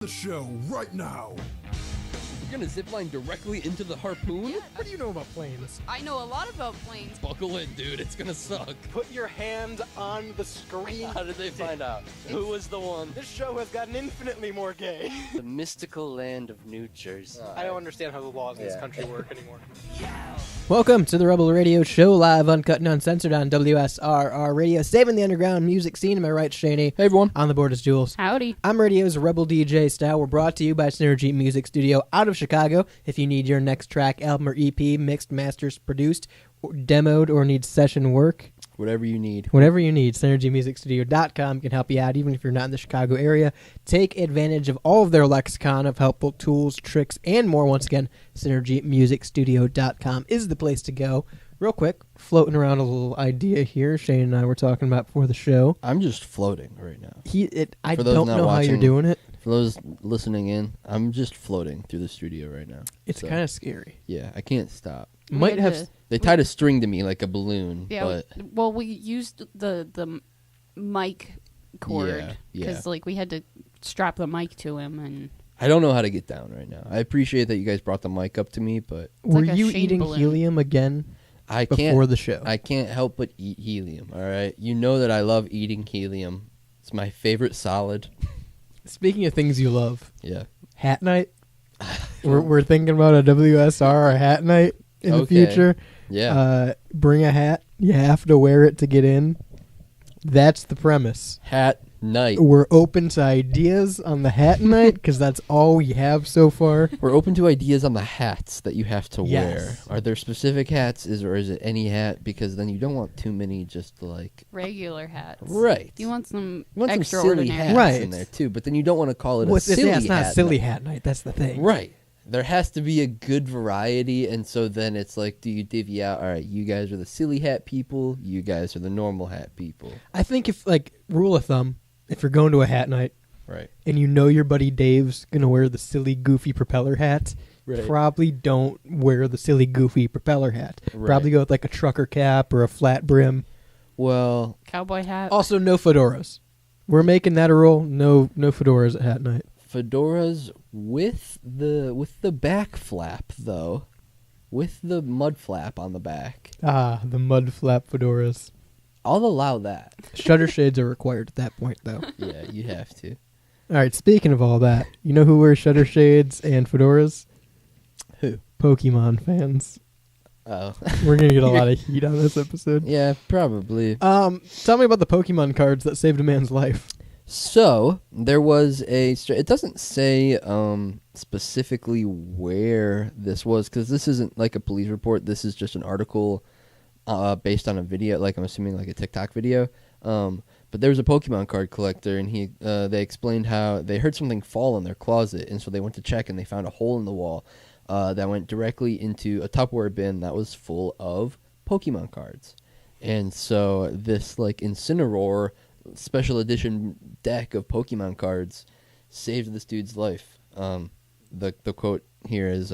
the show right now. You're gonna zipline directly into the harpoon? Yeah, What do you know about planes? I know a lot about planes. Buckle in, dude. It's gonna suck. Put your hand on the screen. How did they find out? Who was the one? This show has gotten infinitely more gay. The mystical land of New Jersey. I don't understand how the laws in this country work anymore. Welcome to the Rebel Radio Show, live, uncut, and uncensored on WSRR Radio, saving the underground music scene. Am I right, Shaney? Hey, everyone. On the board is Jules. Howdy. I'm Radio's Rebel DJ style. We're brought to you by Synergy Music Studio out of Chicago. If you need your next track, album, or EP mixed, masters, produced, or demoed, or need session work, Whatever you need. whatever you need, SynergyMusicStudio.com can help you out, even if you're not in the Chicago area. Take advantage of all of their lexicon of helpful tools, tricks, and more. Once again, SynergyMusicStudio.com is the place to go. Real quick, floating around a little idea here. Shane and I were talking about before the show. I'm just floating right now. I For those don't not know how you're watching, doing it. For those listening in, I'm just floating through the studio right now. It's So, kind of scary. Yeah, I can't stop. Might have. They tied a string to me like a balloon, Yeah. but Well, we used the mic cord Yeah, because yeah. like we had to strap the mic to him, and I don't know how to get down right now. I appreciate that you guys brought the mic up to me, but Were like a you Shane eating balloon. helium again I before can't. the show? I can't help but eat helium. All right, you know that I love eating helium. It's my favorite solid. Speaking of things you love, Yeah. hat night. we're thinking about a WSR hat night in the Okay. future. Yeah. Bring a hat. You have to wear it to get in. That's the premise. Hat night. We're open to ideas on the hat night because that's all we have so far. We're open to ideas on the hats that you have to wear. Yes. Are there specific hats, or is it any hat? Because then you don't want too many just like regular hats. right. You want some You want some extraordinary silly hats Right. in there too, but then you don't want to call it Well, a silly it's not hat silly night. hat night. That's the thing. Right. There has to be a good variety, and so then it's like, do you divvy out? All right, you guys are the silly hat people. You guys are the normal hat people. I think if, like, rule of thumb, if you're going to a hat night Right. and you know your buddy Dave's going to wear the silly, goofy propeller hat, Right. probably don't wear the silly, goofy propeller hat. Right. Probably go with, like, a trucker cap or a flat brim. Well, cowboy hat. Also, no fedoras. We're making that a rule. No fedoras at hat night. fedoras with the back flap though, with the mud flap on the back. Ah, the mud flap fedoras. I'll allow that. Shutter shades are required at that point, though. Yeah, you have to. All right, speaking of all that, you know who wears shutter shades and fedoras? Who? Pokemon fans. Oh. We're going to get a lot of heat on this episode. Yeah, probably. Tell me about the Pokemon cards that saved a man's life. So there was it doesn't say specifically where this was, because this isn't like a police report. This is just an article based on a video, like I'm assuming like a TikTok video. But there was a Pokemon card collector, and they explained how they heard something fall in their closet, and so they went to check, and they found a hole in the wall that went directly into a Tupperware bin that was full of Pokemon cards. And so this like Incineroar special edition deck of Pokemon cards saved this dude's life. The quote here is,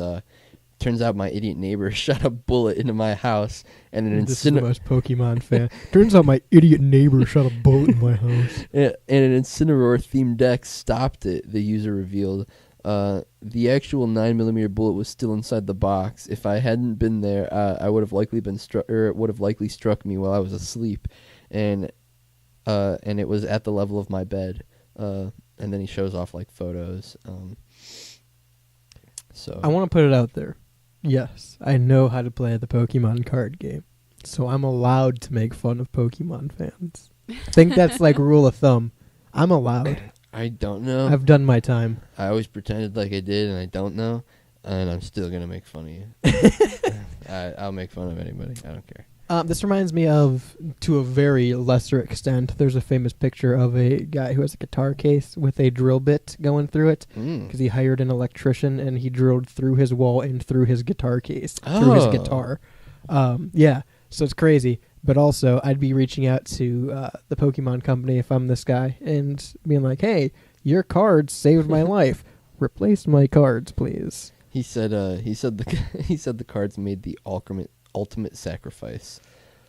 turns out my idiot neighbor shot a bullet into my house, and an This is the most Pokemon fan. Turns out my idiot neighbor shot a bullet in my house. and an Incineroar-themed deck stopped it, the user revealed. The actual 9mm bullet was still inside the box. If I hadn't been there, I would have likely been struck, or it would have likely struck me while I was asleep, and it was at the level of my bed. And then he shows off like photos. So I want to put it out there. Yes, I know how to play the Pokemon card game, so I'm allowed to make fun of Pokemon fans. I think that's like rule of thumb. I'm allowed. I don't know. I've done my time. I always pretended like I did, and I don't know, and I'm still gonna make fun of you. I'll make fun of anybody. I don't care. This reminds me of, to a very lesser extent, there's a famous picture of a guy who has a guitar case with a drill bit going through it because he hired an electrician and he drilled through his wall and through his guitar case, through his guitar. Yeah, so it's crazy. But also, I'd be reaching out to the Pokemon company if I'm this guy and being like, hey, your cards saved my life. Replace my cards, please. He said the cards made the ultimate sacrifice.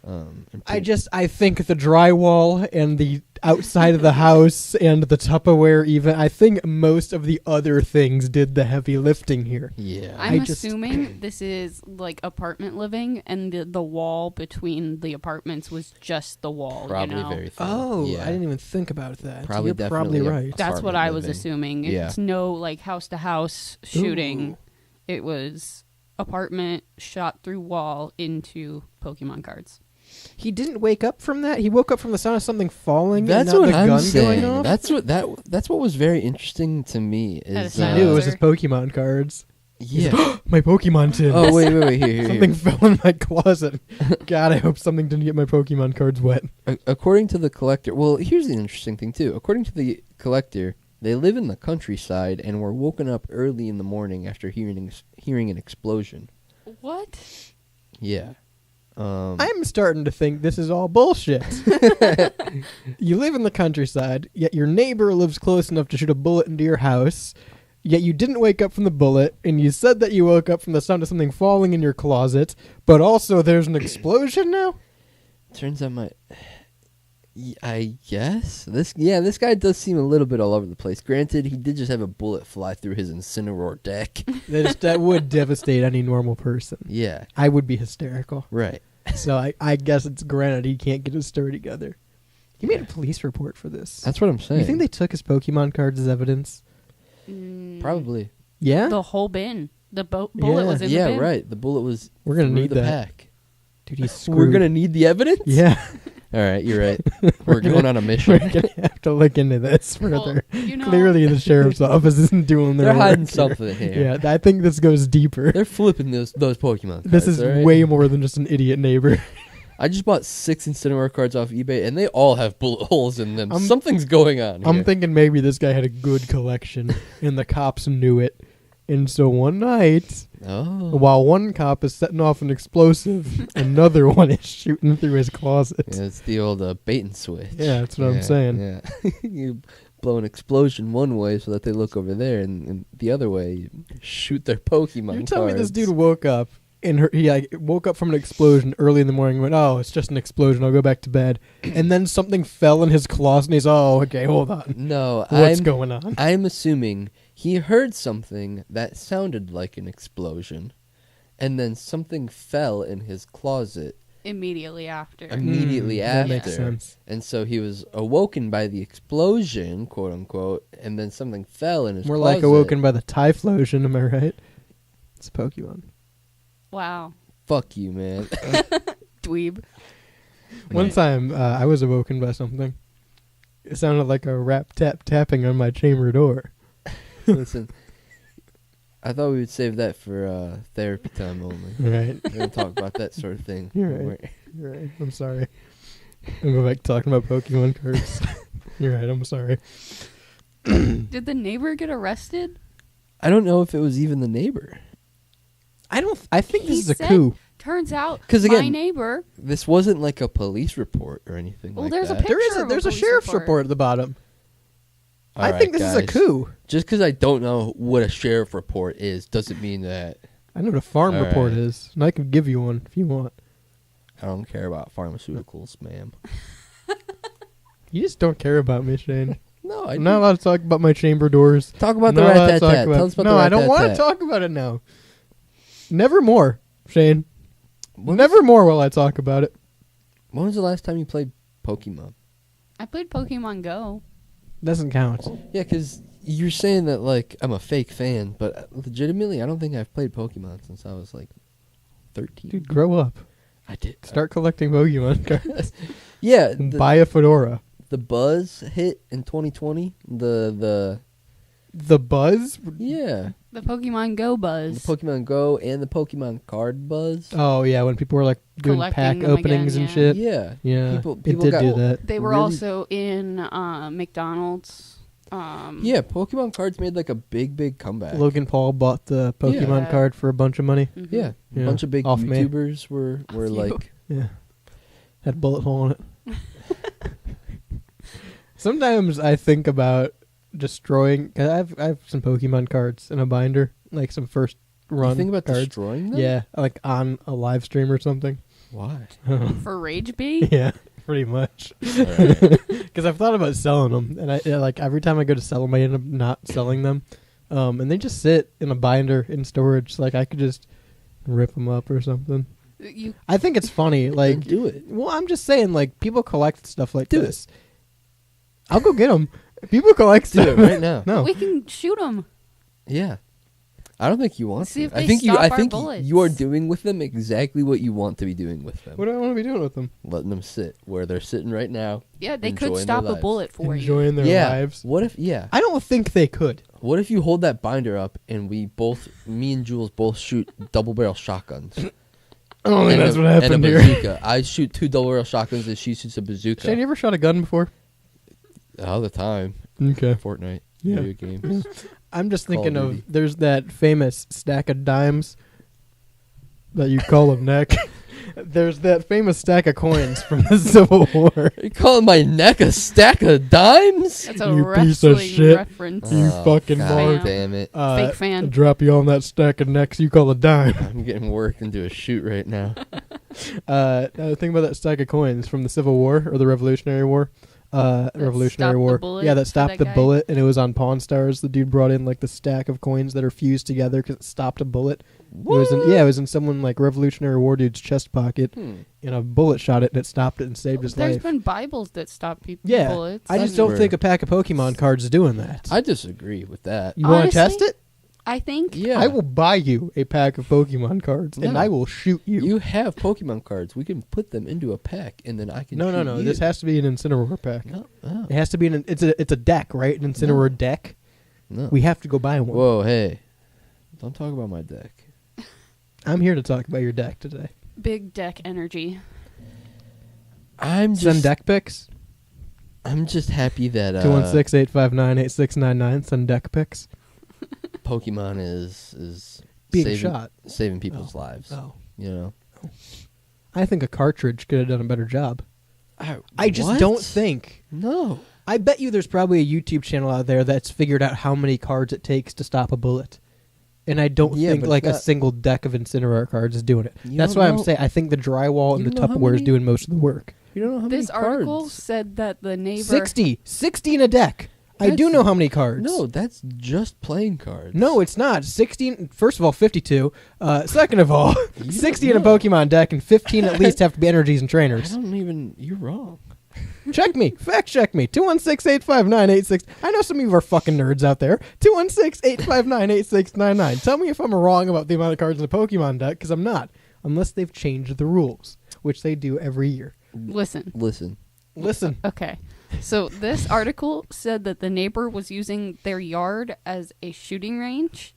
I think the drywall and the outside of the house and the Tupperware even, I think most of the other things did the heavy lifting here. Yeah. I'm just- assuming this is like apartment living, and the wall between the apartments was just the wall. Probably you know? very thin. Oh, yeah. I didn't even think about that. Probably You're probably definitely a- right. That's what apartment I was living. assuming. Yeah. It's no like house to house shooting. Ooh. It was apartment shot through wall into Pokemon cards. He didn't wake up from that. He woke up from the sound of something falling. That's and not what the I'm gun saying. Going off. That's what was very interesting to me. Is a I knew it was Sir. his Pokemon cards. yeah. My Pokemon tin. Oh wait, here. Something fell in my closet. God, I hope something didn't get my Pokemon cards wet. According to the collector, well, here's the interesting thing too. According to the collector, they live in the countryside and were woken up early in the morning after hearing an explosion. What? Yeah. I'm starting to think this is all bullshit. You live in the countryside, yet your neighbor lives close enough to shoot a bullet into your house, yet you didn't wake up from the bullet, and you said that you woke up from the sound of something falling in your closet, but also there's an explosion now? Turns out I guess this guy does seem a little bit all over the place. Granted, he did just have a bullet fly through his Incineroar deck. That would devastate any normal person. Yeah. I would be hysterical. Right. So I guess it's granted he can't get his story together. He made a police report for this. That's what I'm saying. You think they took his Pokemon cards as evidence? Probably. Yeah? The whole bin. The bullet Yeah. was in the Yeah, bin. right. The bullet was We're gonna through need the that. pack. Dude, he's screwed. We're gonna need the evidence? Yeah. All right, you're right. We're going on a We're mission. gonna have to look into this Well, further. you know, Clearly the sheriff's office isn't doing their They're work hiding here. something here. Yeah, I think this goes deeper. They're flipping those Pokemon cards. This is all right? way more than just an idiot neighbor. I just bought 6 Incineroar cards off eBay, and they all have bullet holes in them. I'm- Something's going on here. I'm thinking maybe this guy had a good collection and the cops knew it. And so one night, Oh. while one cop is setting off an explosive, another one is shooting through his closet. Yeah, it's the old bait and switch. Yeah, that's what I'm saying. Yeah. You blow an explosion one way so that they look over there, and the other way, you shoot their Pokemon You're telling me this cards. dude woke up and he woke up from an explosion early in the morning and went, oh, it's just an explosion, I'll go back to bed. And then something fell in his closet and he's, oh, okay, hold on. No, What's going on? I'm assuming he heard something that sounded like an explosion, and then something fell in his closet immediately after. immediately That after. makes sense. And so he was awoken by the explosion, quote unquote, and then something fell in his More closet. like awoken by the Typhlosion, am I right? It's Pokemon. Wow. Fuck you, man. Dweeb. One time, I was awoken by something. It sounded like a rap tapping on my chamber door. Listen, I thought we would save that for therapy time only. Right. We're going to talk about that sort of thing. You're right. Where- You're right. I'm sorry. I'll go back to talking about Pokemon cards. You're right. I'm sorry. Did the neighbor get arrested? I don't know if it was even the neighbor. I think this He is a said- coup. Turns out, 'Cause my again- neighbor. This wasn't like a police report or anything Well, like there's a that. picture. There's a police sheriff's report. report at the bottom. All I right, think this is a guys. coup. Just because I don't know what a sheriff report is doesn't mean that I know what a farm All report right. is, and I can give you one if you want. I don't care about pharmaceuticals, ma'am. You just don't care about me, Shane. No, I I'm not allowed to talk about my chamber doors. Talk about I'm the not allowed to rat talk tat. about- Tell us about no, the rat I don't want to talk about it now. Never more, Shane. Never more will I talk about it. When was the last time you played Pokemon? I played Pokemon Go. Doesn't count. Yeah, because you're saying that like I'm a fake fan, but legitimately, I don't think I've played Pokemon since I was like 13. Dude, grow up. I did. Start collecting Pokemon cards. Yeah, And the, buy a fedora. the buzz hit in 2020. The Buzz? yeah, The Pokemon Go buzz. the Pokemon Go and the Pokemon card buzz. Oh, yeah, when people were like doing Collecting pack them openings again, and yeah. shit. Yeah, Yeah, People it did got, do that. They were really- also in McDonald's. Yeah, Pokemon cards made like a big comeback. Logan Paul bought the Pokemon Yeah. card for a bunch of money. Mhm. Yeah, Yeah, a bunch of big off me. YouTubers were Off you. like, Yeah. Had a bullet hole in it. Sometimes I think about destroying. 'Cause I have some Pokemon cards in a binder, like some first run you think about cards. destroying them? Yeah, like on a live stream or something. Why? For Rage Bait? Yeah, pretty much. All right. Because I've thought about selling them, and like every time I go to sell them, I end up not selling them, and they just sit in a binder in storage. Like I could just rip them up or something. You I think it's funny. Then Like, do it. well, I'm just saying, like people collect stuff like Do this. I'll go get them. People collect Do stuff it right now. No, We can shoot them. Yeah. I don't think you want See to. if I they think stop I our think bullets. you are doing with them exactly what you want to be doing with them. what do I want to be doing with them? Letting them sit where they're sitting right now. Yeah, they Enjoying could their stop a lives. bullet for you. Enjoying their yeah. lives. What if? Yeah. I don't think they could. What if you hold that binder up and me and Jules both shoot double barrel shotguns? I don't think And that's a- what happened and a here. bazooka. I shoot 2 double barrel shotguns and she shoots a bazooka. Shane, you ever shot a gun before? All the time. Okay. Fortnite. Yeah. Video games. I'm just Call of thinking of Duty. there's that famous stack of dimes that you call a neck. There's that famous stack of coins from the Civil War. You calling my neck a stack of dimes? That's a You wrestling piece of shit. reference. You fucking God mark. damn it. Fake fan. Drop you on that stack of necks you call a dime. I'm getting worked into a shoot right now. Think about that stack of coins from the Civil War or the Revolutionary War. Revolutionary stopped the War. bullet Yeah, that for stopped that the guy? bullet, and it was on Pawn Stars. The dude brought in like the stack of coins that are fused together because it stopped a bullet. It was in someone like Revolutionary War dude's chest pocket, and a bullet shot it, and it stopped it and saved his There's life. been Bibles that stop people Yeah, bullets. I just That's don't where- think a pack of Pokemon cards is doing that. I disagree with that. You want to Honestly, test it? I think Yeah. I will buy you a pack of Pokemon cards, and No. I will shoot you. You have Pokemon cards. We can put them into a pack, and then I can. No. shoot you. This has to be an Incineroar pack. No. Oh. It has to be it's a deck, right? An Incineroar deck. No. We have to go buy one. Whoa, hey! Don't talk about my deck. I'm here to talk about your deck today. big deck energy. I'm Send just. deck pics. I'm just happy that 216-859-8699. Send deck pics. Pokemon is Being saving, shot. saving people's lives. Oh. You know. I think a cartridge could have done a better job. I just What? don't think. No. I bet you there's probably a YouTube channel out there that's figured out how many cards it takes to stop a bullet. And I don't Yeah, think but like a that- single deck of Incineroar cards is doing it. You That's don't why I'm know- saying I think the drywall and you the know how Tupperware is many- doing most of the work. You don't know how This many article cards. said that the neighbor 60 in a deck. I do That's- know how many cards. No, that's just playing cards. No, it's not. 16, first of all, 52. Second of all, You 60 don't in a know. Pokemon deck, and 15 at least have to be energies and I trainers. don't even. You're wrong. Check me. Fact check me. 216-859-86. I know some of you are fucking nerds out there. 216-859-8699. Tell me if I'm wrong about the amount of cards in a Pokemon deck, because I'm not. Unless they've changed the rules, which they do every year. Listen. Listen. Okay. So this article said that the neighbor was using their yard as a shooting range.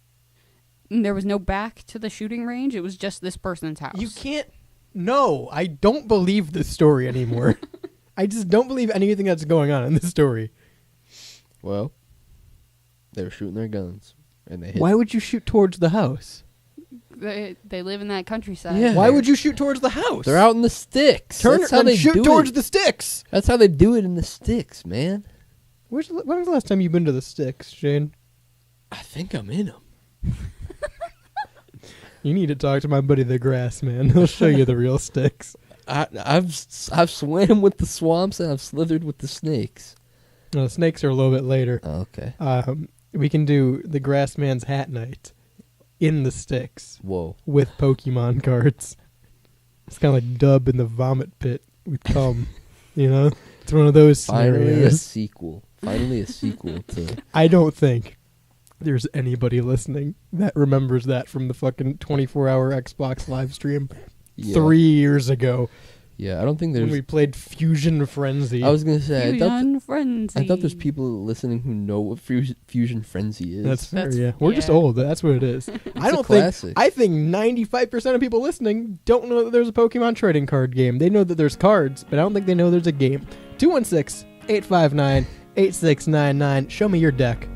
And there was no back to the shooting range. It was just this person's house. You can't. No, I don't believe this story anymore. I just don't believe anything that's going on in this story. Well, they were shooting their guns, and they hit. Why would you shoot towards the house? They live in that countryside. Yeah. Why would you shoot towards the house? They're out in the sticks. Turn That's how and they shoot do towards it. the sticks. That's how they do it in the sticks, man. When was the last time you've been to the sticks, Shane? I think I'm in them. You need to talk to my buddy the Grass Man. He'll show you the real sticks. I've swam with the swamps and I've slithered with the snakes. No, snakes are a little bit later. Oh, okay. We can do the Grass Man's hat night in the sticks Whoa. with Pokemon cards. It's kind of like Dub in the vomit pit with cum. You know, it's one of those Finally a scenarios. sequel. Finally a sequel to. I don't think there's anybody listening that remembers that from the fucking 24-hour Xbox live stream Yeah. 3 years ago Yeah, I don't think when there's. we played Fusion Frenzy. I was gonna say Fusion Frenzy. I thought there's people listening who know what Fusion Frenzy is. That's fair, That's- yeah. We're just yeah. old. That's what it is. I a don't classic. I think 95% of people listening don't know that there's a Pokemon trading card game. They know that there's cards, but I don't think they know there's a game. 216-859-8699. Show me your deck.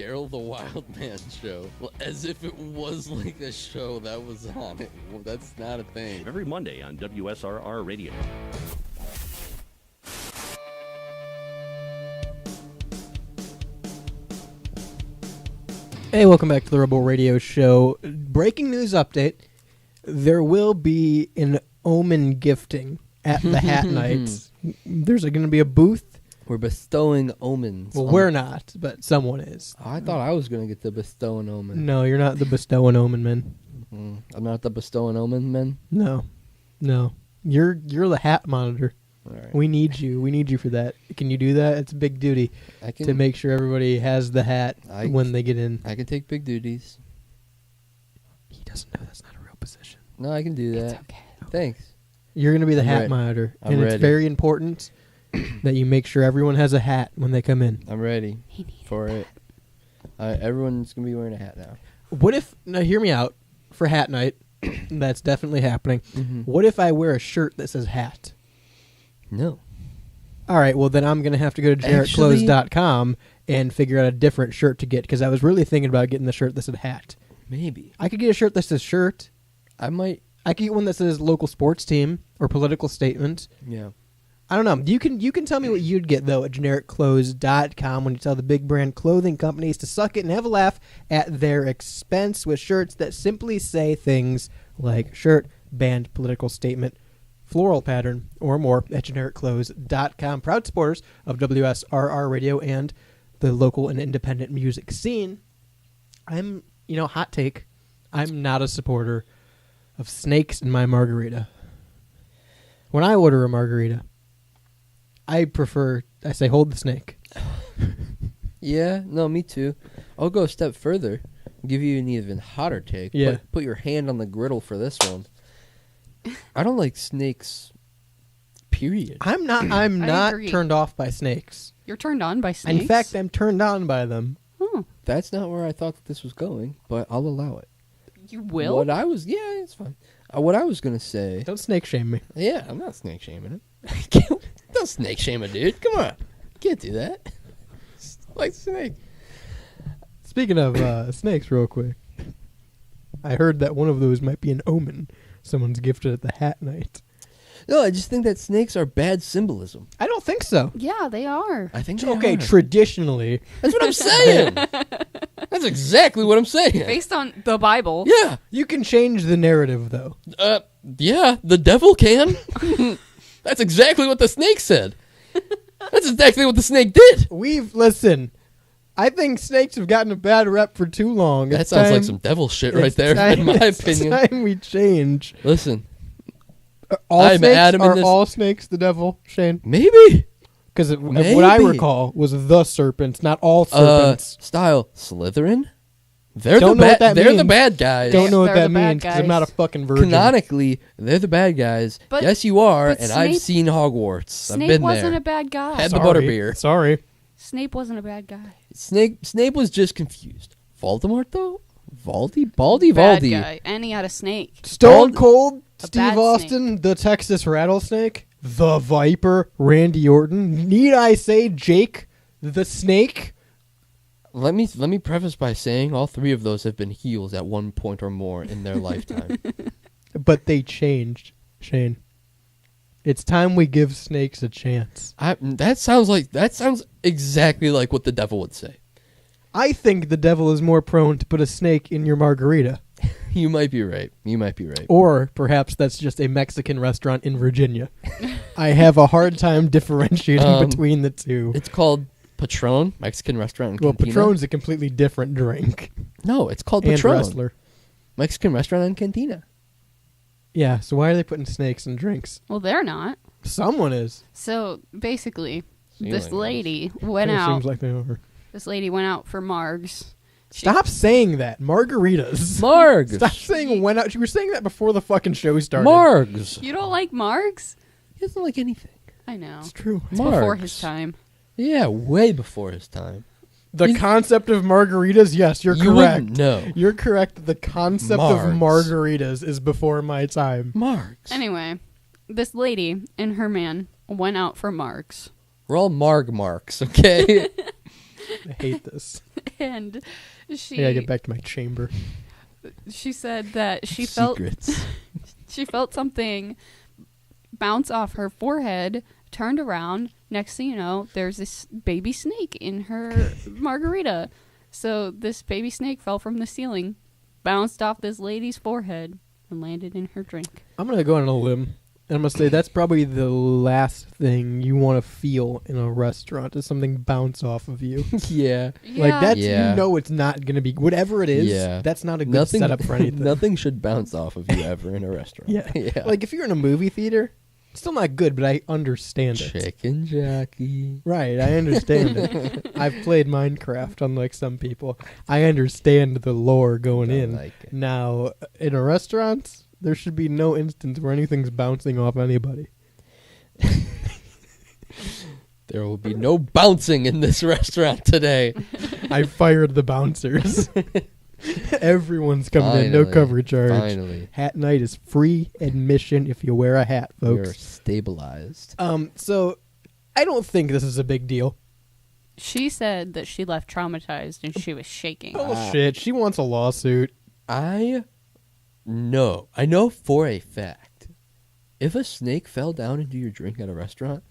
Daryl the Wild Man show. Well, as if it was like a show that was on it. Well, that's not a thing. Every Monday on WSRR Radio. Hey, welcome back to the Rebel Radio Show. Breaking news update. There will be an Omen gifting at the Hat Nights. There's going to be a booth. We're bestowing omens. Well, on- we're not, but someone is. Oh, I thought I was going to get the bestowing omen. No, you're not the bestowing Omen man. I'm not the bestowing omen, man. No. You're the hat monitor. All right. We need you. We need you for that. Can you do that? It's a big duty I can to make sure everybody has the hat when they get in. I can take big duties. He doesn't know that's not a real position. No, I can do that. It's okay. Thanks. You're going to be the I'm hat ready. monitor, I'm and ready. it's very important that you make sure everyone has a hat when they come in. I'm ready He needed for it. Everyone's going to be wearing a hat now. What if, now hear me out, for Hat Night, that's definitely happening. Mhm. What if I wear a shirt that says hat? No. All right, well then I'm going to have to go to genericlothes.com and figure out a different shirt to get, because I was really thinking about getting the shirt that said hat. Maybe. I could get a shirt that says shirt. I might. I could get one that says local sports team or political statement. Yeah. I don't know. You can tell me what you'd get, though, at genericclothes.com when you tell the big brand clothing companies to suck it and have a laugh at their expense with shirts that simply say things like shirt, band, political statement, floral pattern, or more at genericclothes.com. Proud supporters of WSRR Radio and the local and independent music scene. Hot take, I'm not a supporter of snakes in my margarita. When I order a margarita, I say hold the snake. Yeah. No, me too. I'll go a step further. Give you an even hotter take. Yeah. Put your hand on the griddle for this one. I don't like snakes. Period. I'm not agree. turned off by snakes. You're turned on by snakes? In fact, I'm turned on by them. Oh, That's not where I thought that this was going, but I'll allow it. you will? Yeah, it's fine. What I was gonna say. Don't snake shame me. Yeah, I'm not snake shaming it. Don't snake shame a dude. Come on, can't do that. Like snake. Speaking of snakes, real quick, I heard that one of those might be an omen someone's gifted at the Hat Night. No, I just think that snakes are bad symbolism. I don't think so. Yeah, they are. I think they Okay, are. Traditionally, That's what I'm saying. That's exactly what I'm saying. Based on the Bible. Yeah. you can change the narrative, though. Yeah, the devil can. That's exactly what the snake said. That's exactly what the snake did. Listen, I think snakes have gotten a bad rep for too long. That It's sounds like time- some devil shit it's right there, time- in my it's opinion. time we change. Listen, All I'm snakes Adam in are this- all snakes the devil, Shane? maybe. Because what I Maybe. recall was the serpents, not all serpents. Style Slytherin. They're Don't the know what bad. that They're the means. bad guys. Don't know what They're that the bad means because I'm guys. not a fucking virgin. Canonically, they're the bad guys. But- yes, you are, but and I've Snape- seen Hogwarts. Snape I've been wasn't there. a bad guy. Had the butterbeer. Sorry. Snape wasn't a bad guy. Snape was just confused. Voldemort though, Baldy, Bad guy. And he had a snake. Stone Cold, A Steve bad Austin, the Texas Rattlesnake, the Viper, Randy Orton. Need I say Jake the Snake? Let me preface by saying all three of those have been heels at one point or more in their lifetime. But they changed, Shane. It's time we give snakes a chance. That sounds exactly like what the devil would say. I think the devil is more prone to put a snake in your margarita. You might be right. Or perhaps that's just a Mexican restaurant in Virginia. I have a hard time differentiating between the two. It's called Patron, Mexican restaurant in Well, Cantina. Patron's a completely different drink. No, it's called And Patron. wrestler. Mexican restaurant in Cantina. Yeah, so why are they putting snakes in drinks? Well, they're not. Someone is. So basically, Ceiling this is. lady went It out. seems like they are. This lady went out for Margs. Stop saying that. Margaritas. Margs. Stop saying went out. You were saying that before the fucking show started. Margs. You don't like Margs? He doesn't like anything. I know. It's true. It's before Margs. his time. Yeah, way before his time. The concept of margaritas, yes, you're You correct. wouldn't know. You're correct. that The concept Margs. of margaritas is before my time. Margs. Anyway, this lady and her man went out for Margs. We're all Marg marks, okay? I hate this. and I gotta get she back to my chamber. said that she felt Secrets. she felt something bounce off her forehead, turned around. Next thing you know, there's this baby snake in her margarita. So this baby snake fell from the ceiling, bounced off this lady's forehead, and landed in her drink. I'm gonna go on a limb, and I'm gonna say that's probably the last thing you want to feel in a restaurant is something bounce off of you. Yeah. Like that's Yeah. you know it's not gonna be whatever it is. Yeah. That's not a good setup for anything. Nothing should bounce off of you ever in a restaurant. Yeah. Like if you're in a movie theater, it's still not good, but I understand it. Chicken jockey. Right, I understand it. I've played Minecraft, unlike some people. I understand the lore going Don't in. like it. Now, in a restaurant, there should be no instance where anything's bouncing off anybody. There will be no bouncing in this restaurant today. I fired the bouncers. Everyone's coming in, no Finally. cover charge. Finally. Hat night is free admission if you wear a hat, You're folks. stabilized. So I don't think this is a big deal. She said that she left traumatized and she was shaking. Bullshit. She wants a lawsuit. I know for a fact, if a snake fell down into your drink at a restaurant,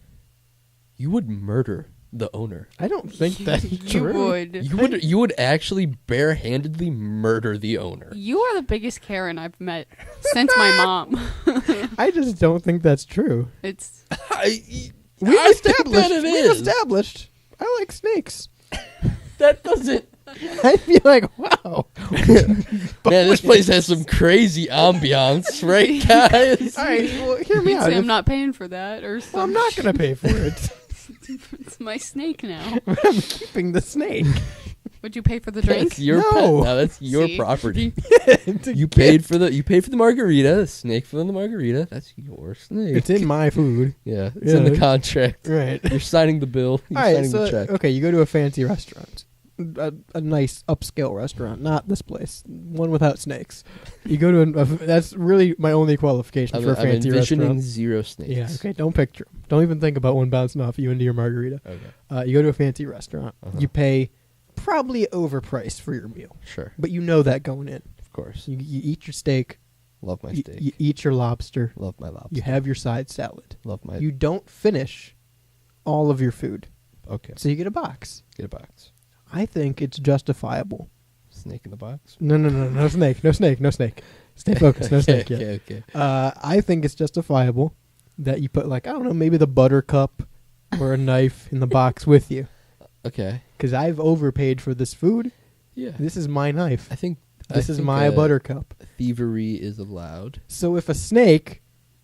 you would murder the owner. I don't think that's You true. would. You would actually barehandedly murder the owner. You are the biggest Karen I've met since my mom. I just don't think that's true. It's I We've think that it We've is. established. I like snakes. That doesn't. I'd be like, wow. Man, this place has some crazy ambiance, right, guys? All right, well, hear me you'd out. say If- I'm not paying for that, or well, I'm not going to pay for it. It's my snake now. I'm keeping the snake. Would you pay for the drink? That's your No. pet. Now that's your See? property. It's a You gift. paid for the margarita. The snake for the margarita. That's your snake. It's in my food. Yeah, it's in the Yeah. contract. Right. You're signing the bill. You're All right, signing so, the check. okay, you go to a fancy restaurant. A nice upscale restaurant, not this place. One without snakes. You go to that's really my only qualification I'm, for a I'm fancy envisioning restaurant. zero snakes. Yeah, okay, don't picture 'em. Don't even think about one bouncing off you into your margarita. Okay. You go to a fancy restaurant. Uh-huh. You pay probably overpriced for your meal, Sure. but you know that going in. Of course. You eat your steak. Love my You, steak. you eat your lobster. Love my lobster. You have your side salad. Love my. You don't finish all of your food, Okay. so you get a box. Get a box. I think it's justifiable. Snake in the box. No snake, no snake, no snake. Stay focused, no okay, snake yet. okay. I think it's justifiable that you put like I don't know, maybe the butter cup or a knife in the box with you, Okay. because I've overpaid for this food. Yeah. This is my knife. I think This is my butter cup. Thievery is allowed. So if a snake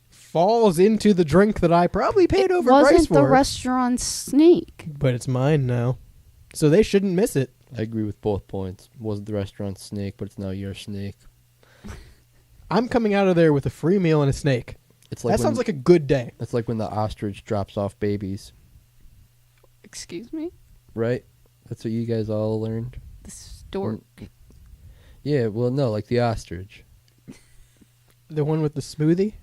falls into the drink that I probably paid over Wasn't price the for, restaurant's snake? but it's mine now, so they shouldn't miss it. I agree with both points. Wasn't the restaurant snake, but it's now your snake. I'm coming out of there with a free meal and a snake. It's like That sounds like a good day. It's like when the ostrich drops off babies, Excuse me? right? That's what you guys all learned. The stork. Yeah. Well, no, like the ostrich. The one with the smoothie.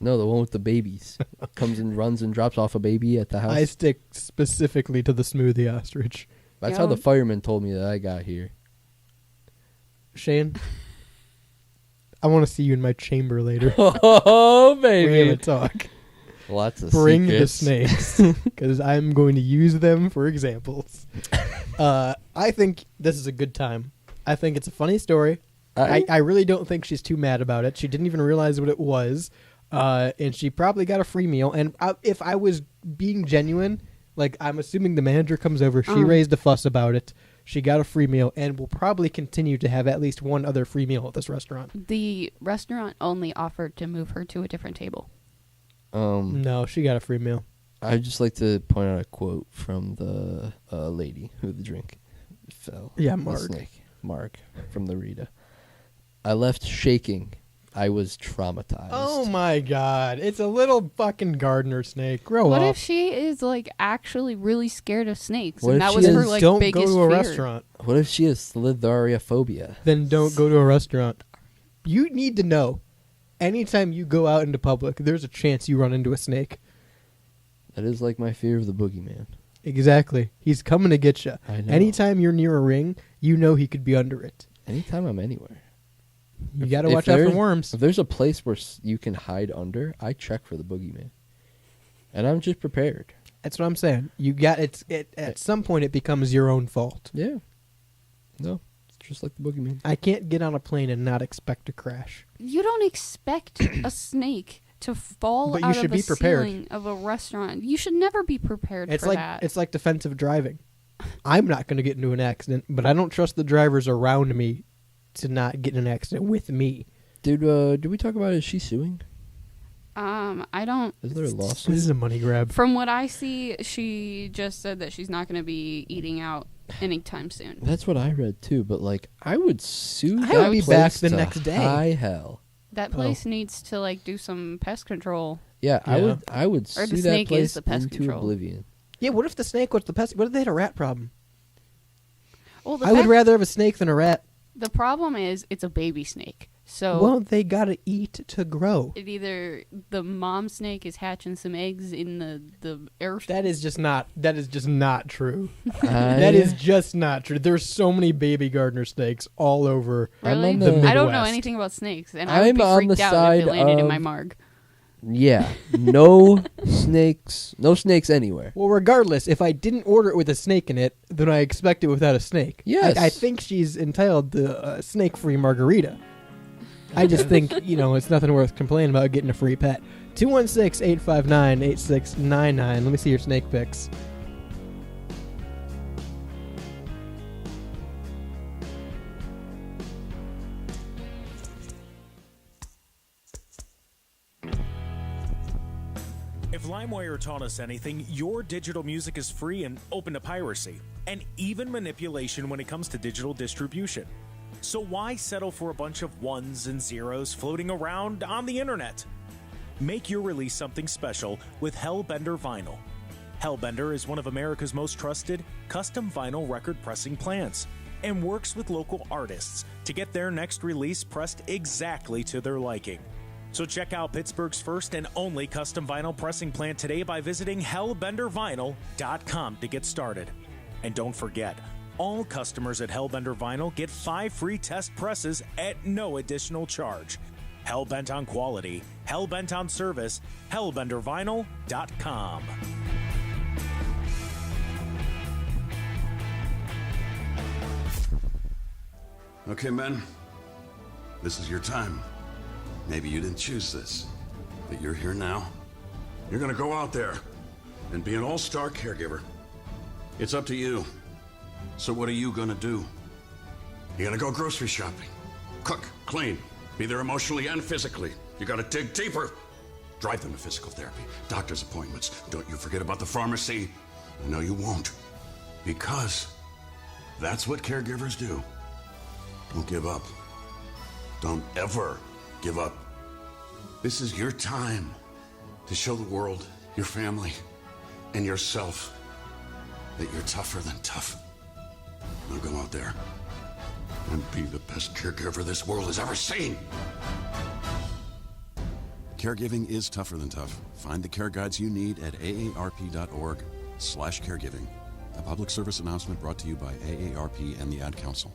No, the one with the babies comes and runs and drops off a baby at the house. I stick specifically to the smoothie ostrich. That's Yeah. how the fireman told me that I got here. Shane, I want to see you in my chamber later. Oh, We're baby! gonna talk. Lots of Bring secrets. the snakes because I'm going to use them for examples. I think this is a good time. I think it's a funny story. I really don't think she's too mad about it. She didn't even realize what it was, and she probably got a free meal. And if I was being genuine, like I'm assuming the manager comes over, she raised a fuss about it. She got a free meal and will probably continue to have at least one other free meal at this restaurant. The restaurant only offered to move her to a different table. No, she got a free meal. I'd just like to point out a quote from the lady who the drink fell. Yeah, the Marg. snake. Marg from the Rita. I left shaking. I was traumatized. Oh my god, it's a little fucking gardener snake. Grow What up. if she is like actually really scared of snakes? What And if that she was her is- like don't biggest go to a fear? restaurant. What if she has slitheriophobia? Then don't go to a restaurant. You need to know. Anytime you go out into public, there's a chance you run into a snake. That is like my fear of the boogeyman. Exactly. He's coming to get you. I know. Anytime you're near a ring, you know he could be under it. Anytime I'm anywhere. You If- got to if watch out for there's- worms. If there's a place where you can hide under, I check for the boogeyman. And I'm just prepared. That's what I'm saying. You got at some point it becomes your own fault. Yeah. No, it's just like the boogeyman. I can't get on a plane and not expect to crash. You don't expect a snake to fall But you out should of be the prepared. ceiling of a restaurant. You should never be prepared It's for like that. it's like defensive driving. I'm not going to get into an accident, but I don't trust the drivers around me to not get in an accident with me. Dude, did we talk about, is she suing? I don't. Is there a This lawsuit? is a money grab. From what I see, she just said that she's not going to be eating out anytime soon. That's what I read too, but like, I would sue I that would be place back the to next day. high hell. That place needs to like do some pest control. Yeah, Yeah. I would Or sue the that snake place is the pest into control. oblivion. Yeah, what if the snake was the pest? What if they had a rat problem? Well, I would rather have a snake than a rat. The problem is it's a baby snake. So Well, they got to eat to grow. it either the mom snake is hatching some eggs in the air. That is just not true. That is just not true. There's so many baby gardener snakes all over. I'm Really? on the I don't know Midwest. anything about snakes, and I would be I'm on the freaked out if side it landed in of- my marg. Yeah, no snakes, no snakes anywhere. Well, regardless, if I didn't order it with a snake in it, then I expect it without a snake. Yes. I think she's entitled to a snake-free margarita. I just think, it's nothing worth complaining about getting a free pet. 216-859-8699. Let me see your snake pics. If LimeWire taught us anything, your digital music is free and open to piracy, and even manipulation when it comes to digital distribution. So why settle for a bunch of ones and zeros floating around on the internet? Make your release something special with Hellbender Vinyl. Hellbender is one of America's most trusted custom vinyl record pressing plants and works with local artists to get their next release pressed exactly to their liking. So check out Pittsburgh's first and only custom vinyl pressing plant today by visiting hellbendervinyl.com to get started. And don't forget, all customers at Hellbender Vinyl get 5 free test presses at no additional charge. Hellbent on quality, hellbent on service, hellbendervinyl.com. Okay, men, this is your time. Maybe you didn't choose this, but you're here now. You're gonna go out there and be an all-star caregiver. It's up to you. So what are you gonna do? You're gonna go grocery shopping, cook, clean, be there emotionally and physically. You gotta dig deeper. Drive them to physical therapy, doctor's appointments. Don't you forget about the pharmacy. No, you won't. Because that's what caregivers do. Don't give up. Don't ever give up. This is your time to show the world, your family, and yourself that you're tougher than tough. Now go out there and be the best caregiver this world has ever seen. Caregiving is tougher than tough. Find the care guides you need at aarp.org/caregiving. A public service announcement brought to you by AARP and the Ad Council.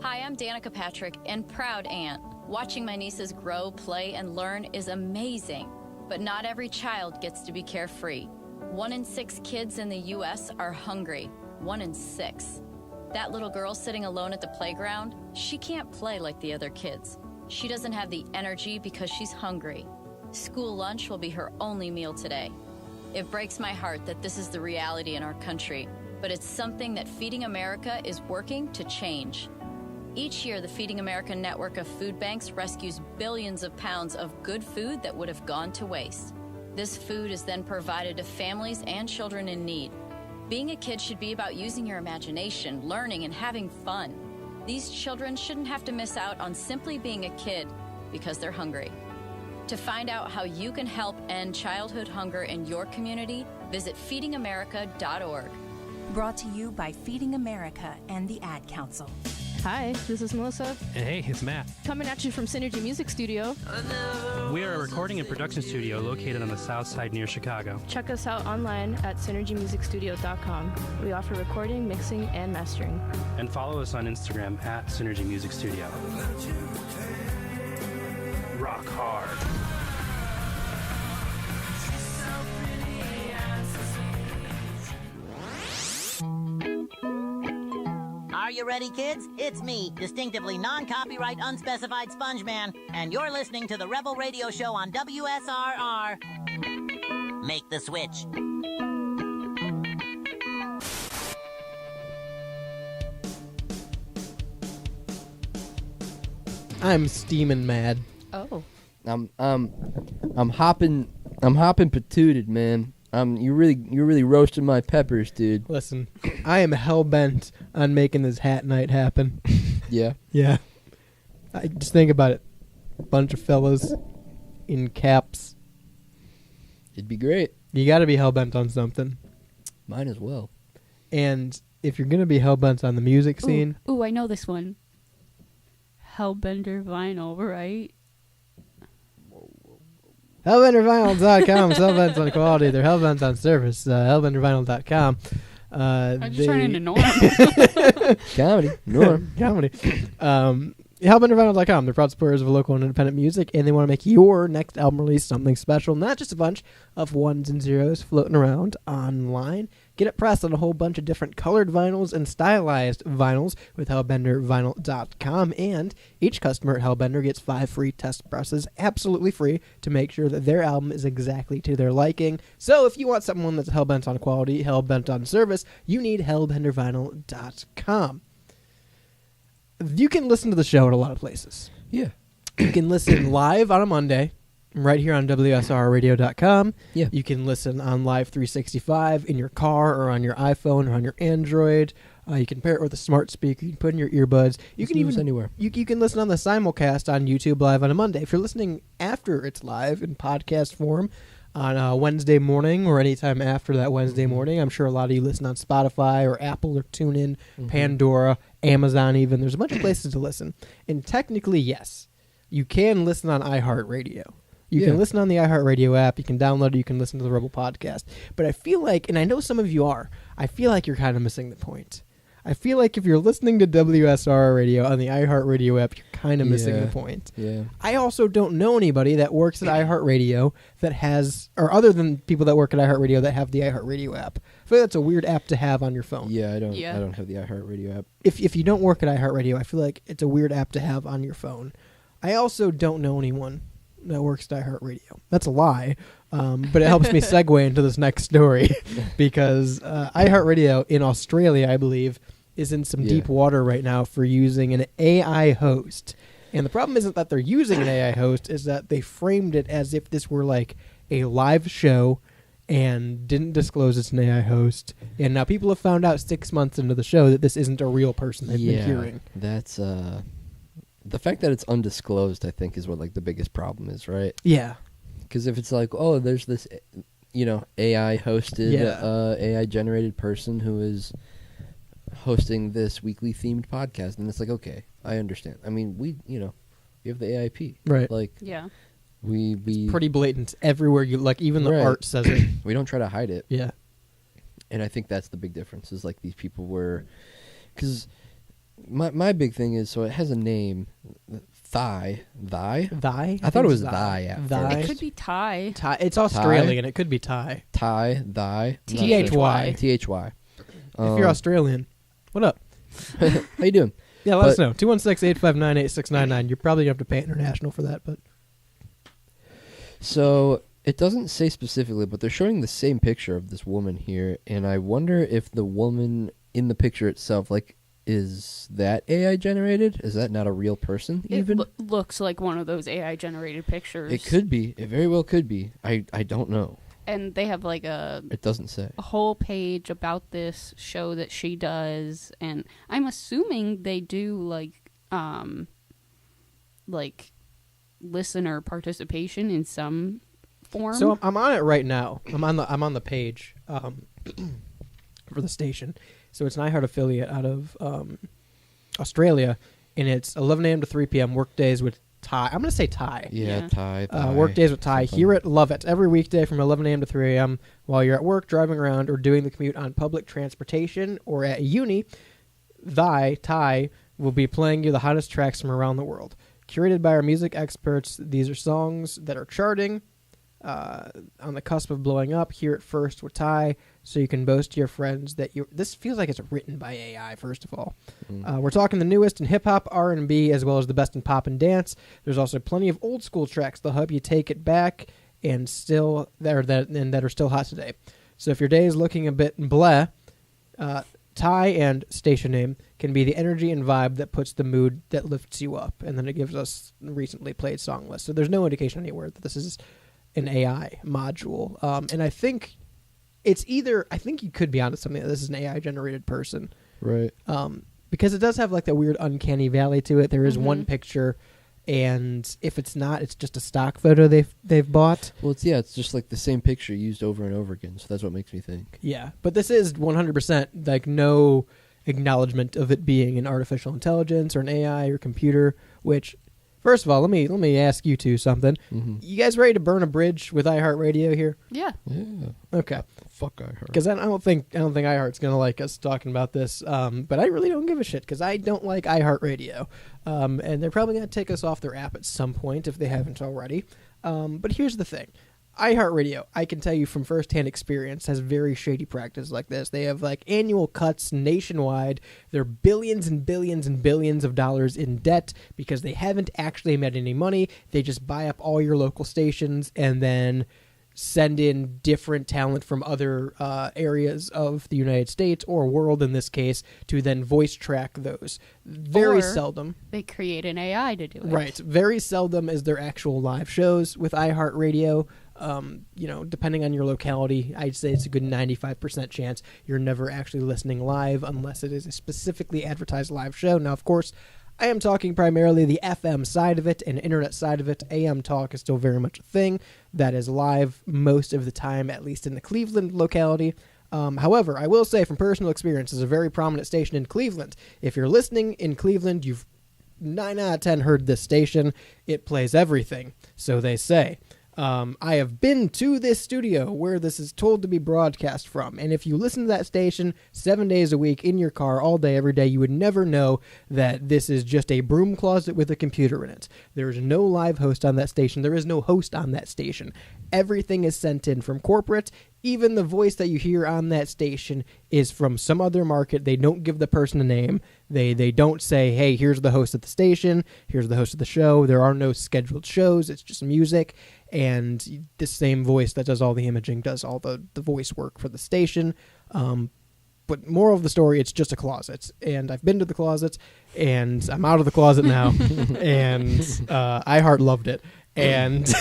Hi, I'm Danica Patrick and proud aunt. Watching my nieces grow, play, and learn is amazing. But not every child gets to be carefree. 1 in 6 kids in the U.S. are hungry. 1 in 6. That little girl sitting alone at the playground, she can't play like the other kids. She doesn't have the energy because she's hungry. School lunch will be her only meal today. It breaks my heart that this is the reality in our country, but it's something that Feeding America is working to change. Each year, the Feeding America network of food banks rescues billions of pounds of good food that would have gone to waste. This food is then provided to families and children in need. Being a kid should be about using your imagination, learning, and having fun. These children shouldn't have to miss out on simply being a kid because they're hungry. To find out how you can help end childhood hunger in your community, visit feedingamerica.org. Brought to you by Feeding America and the Ad Council. Hi, this is Melissa, And hey, it's Matt. coming at you from Synergy Music Studio. We are a recording and production studio located on the south side near Chicago. Check us out online at synergymusicstudio.com. We offer recording, mixing, and mastering. And follow us on Instagram at Synergy Music Studio. Rock hard. Are you ready, kids? It's me, distinctively non-copyright, unspecified Sponge Man, and you're listening to the Rebel Radio Show on WSRR. Make the switch. I'm steaming mad. Oh. I'm hopping patooted, man. You're really roasting my peppers, dude. Listen, I am hell-bent on making this hat night happen. Yeah. Yeah. I just think about it. A bunch of fellas in caps. It'd be great. You got to be hell-bent on something. Mine as well. And if you're going to be hell-bent on the music scene... Ooh, I know this one. Hellbender Vinyl, right? Hellbendervinyl.com. Hellbent on quality. They're hellbent on service. Hellbendervinyl.com. I'm just turning into Norm. Comedy. Norm. Comedy. Hellbendervinyl.com. They're proud supporters of local and independent music, and they want to make your next album release something special, not just a bunch of ones and zeros floating around online. Get it pressed on a whole bunch of different colored vinyls and stylized vinyls with hellbendervinyl.com, and each customer at Hellbender gets 5 free test presses, absolutely free, to make sure that their album is exactly to their liking. So if you want someone that's hellbent on quality, hellbent on service, you need hellbendervinyl.com. You can listen to the show at a lot of places. Yeah. You can listen live on a Monday, right here on WSRradio.com. Yeah. You can listen on Live 365 in your car or on your iPhone or on your Android. You can pair it with a smart speaker. You can put in your earbuds. You can even anywhere. You can listen on the simulcast on YouTube Live on a Monday. If you're listening after it's live in podcast form on a Wednesday morning or anytime after that Wednesday morning, I'm sure a lot of you listen on Spotify or Apple or TuneIn, Pandora, Amazon even. There's a bunch of places to listen. And technically, yes, you can listen on iHeartRadio. You can listen on the iHeartRadio app. You can download it. You can listen to the Rebel podcast. But I feel like, and I know some of you are, I feel like you're kind of missing the point. I feel like if you're listening to WSR Radio on the iHeartRadio app, you're kind of missing the point. Yeah. I also don't know anybody that works at iHeartRadio that has, or other than people that work at iHeartRadio that have the iHeartRadio app. I feel like that's a weird app to have on your phone. Yeah, I don't have the iHeartRadio app. If you don't work at iHeartRadio, I feel like it's a weird app to have on your phone. I also don't know anyone that works at iHeartRadio. That's a lie, but it helps me segue into this next story because iHeartRadio in Australia, I believe, is in some deep water right now for using an AI host. And the problem isn't that they're using an AI host, is that they framed it as if this were like a live show and didn't disclose it's an AI host. And now people have found out 6 months into the show that this isn't a real person they've been hearing. That's the fact that it's undisclosed, I think, is what like the biggest problem is, right? Yeah. Because if it's like, oh, there's this, AI hosted, AI generated person who is hosting this weekly themed podcast, and it's like, okay, I understand. I mean, we have the AIP, right? Like, yeah, we pretty blatant everywhere you like. Even the art says it. We don't try to hide it. Yeah, and I think that's the big difference. Is like these people were, because my big thing is, so it has a name, Thy. I thought it was Thy at first. It could be Thai. It's Australian. It could be Thai. Thy. Thy. Thy. If you're Australian, what up? How you doing? Yeah, let us know. 216-859-8699. You're probably going to have to pay international for that, but... So, it doesn't say specifically, but they're showing the same picture of this woman here, and I wonder if the woman in the picture itself, like, is that AI generated? Is that not a real person, even? It looks like one of those AI generated pictures. It could be. It very well could be. I don't know. And they have like it doesn't say a whole page about this show that she does, and I'm assuming they do like listener participation in some form. So I'm on it right now. I'm on the page for the station. So it's an iHeart affiliate out of Australia, and it's 11 a.m. to 3 p.m. workdays with Thai. I'm going to say Thai. Yeah, Thai. Workdays with Thai. Something. Hear it, love it. Every weekday from 11 a.m. to 3 a.m. while you're at work, driving around, or doing the commute on public transportation or at uni, Thai will be playing you the hottest tracks from around the world. Curated by our music experts, these are songs that are charting, on the cusp of blowing up. Hear it first with Thai, so you can boast to your friends that you. This feels like it's written by AI. First of all, we're talking the newest in hip hop, R&B, as well as the best in pop and dance. There's also plenty of old school tracks that'll help you take it back and that are still hot today. So if your day is looking a bit bleh, Thai and station name can be the energy and vibe that puts the mood that lifts you up, and then it gives us recently played song list. So there's no indication anywhere that this is an AI module, and I think it's either. I think you could be onto something that this is an AI generated person, right? Because it does have like that weird uncanny valley to it. There is one picture, and if it's not, it's just a stock photo they've bought. Well, it's just like the same picture used over and over again. So that's what makes me think. Yeah, but this is 100% like no acknowledgement of it being an artificial intelligence or an AI or computer, which. First of all, let me ask you two something. You guys ready to burn a bridge with iHeartRadio here? Yeah. Yeah. Okay. Fuck iHeart. Because I don't think iHeart's gonna like us talking about this. But I really don't give a shit because I don't like iHeartRadio. And they're probably gonna take us off their app at some point if they haven't already. But here's the thing. iHeartRadio, I can tell you from firsthand experience, has very shady practices like this. They have like annual cuts nationwide. They're billions and billions and billions of dollars in debt because they haven't actually made any money. They just buy up all your local stations and then send in different talent from other areas of the United States or world in this case to then voice track those. Very seldom. They create an AI to do it. Right. Very seldom is there actual live shows with iHeartRadio. Depending on your locality, I'd say it's a good 95% chance you're never actually listening live unless it is a specifically advertised live show. Now, of course, I am talking primarily the FM side of it and internet side of it. AM talk is still very much a thing that is live most of the time, at least in the Cleveland locality. However, I will say from personal experience, it's a very prominent station in Cleveland. If you're listening in Cleveland, you've 9 out of 10 heard this station. It plays everything, so they say. I have been to this studio where this is told to be broadcast from, and if you listen to that station 7 days a week in your car all day, every day, you would never know that this is just a broom closet with a computer in it. There is no live host on that station. There is no host on that station. Everything is sent in from corporate. Even the voice that you hear on that station is from some other market. They don't give the person a name. They don't say, hey, here's the host of the station, here's the host of the show. There are no scheduled shows. It's just music. And the same voice that does all the imaging does all the voice work for the station. But moral of the story, it's just a closet. And I've been to the closet, and I'm out of the closet now. And iHeart loved it. And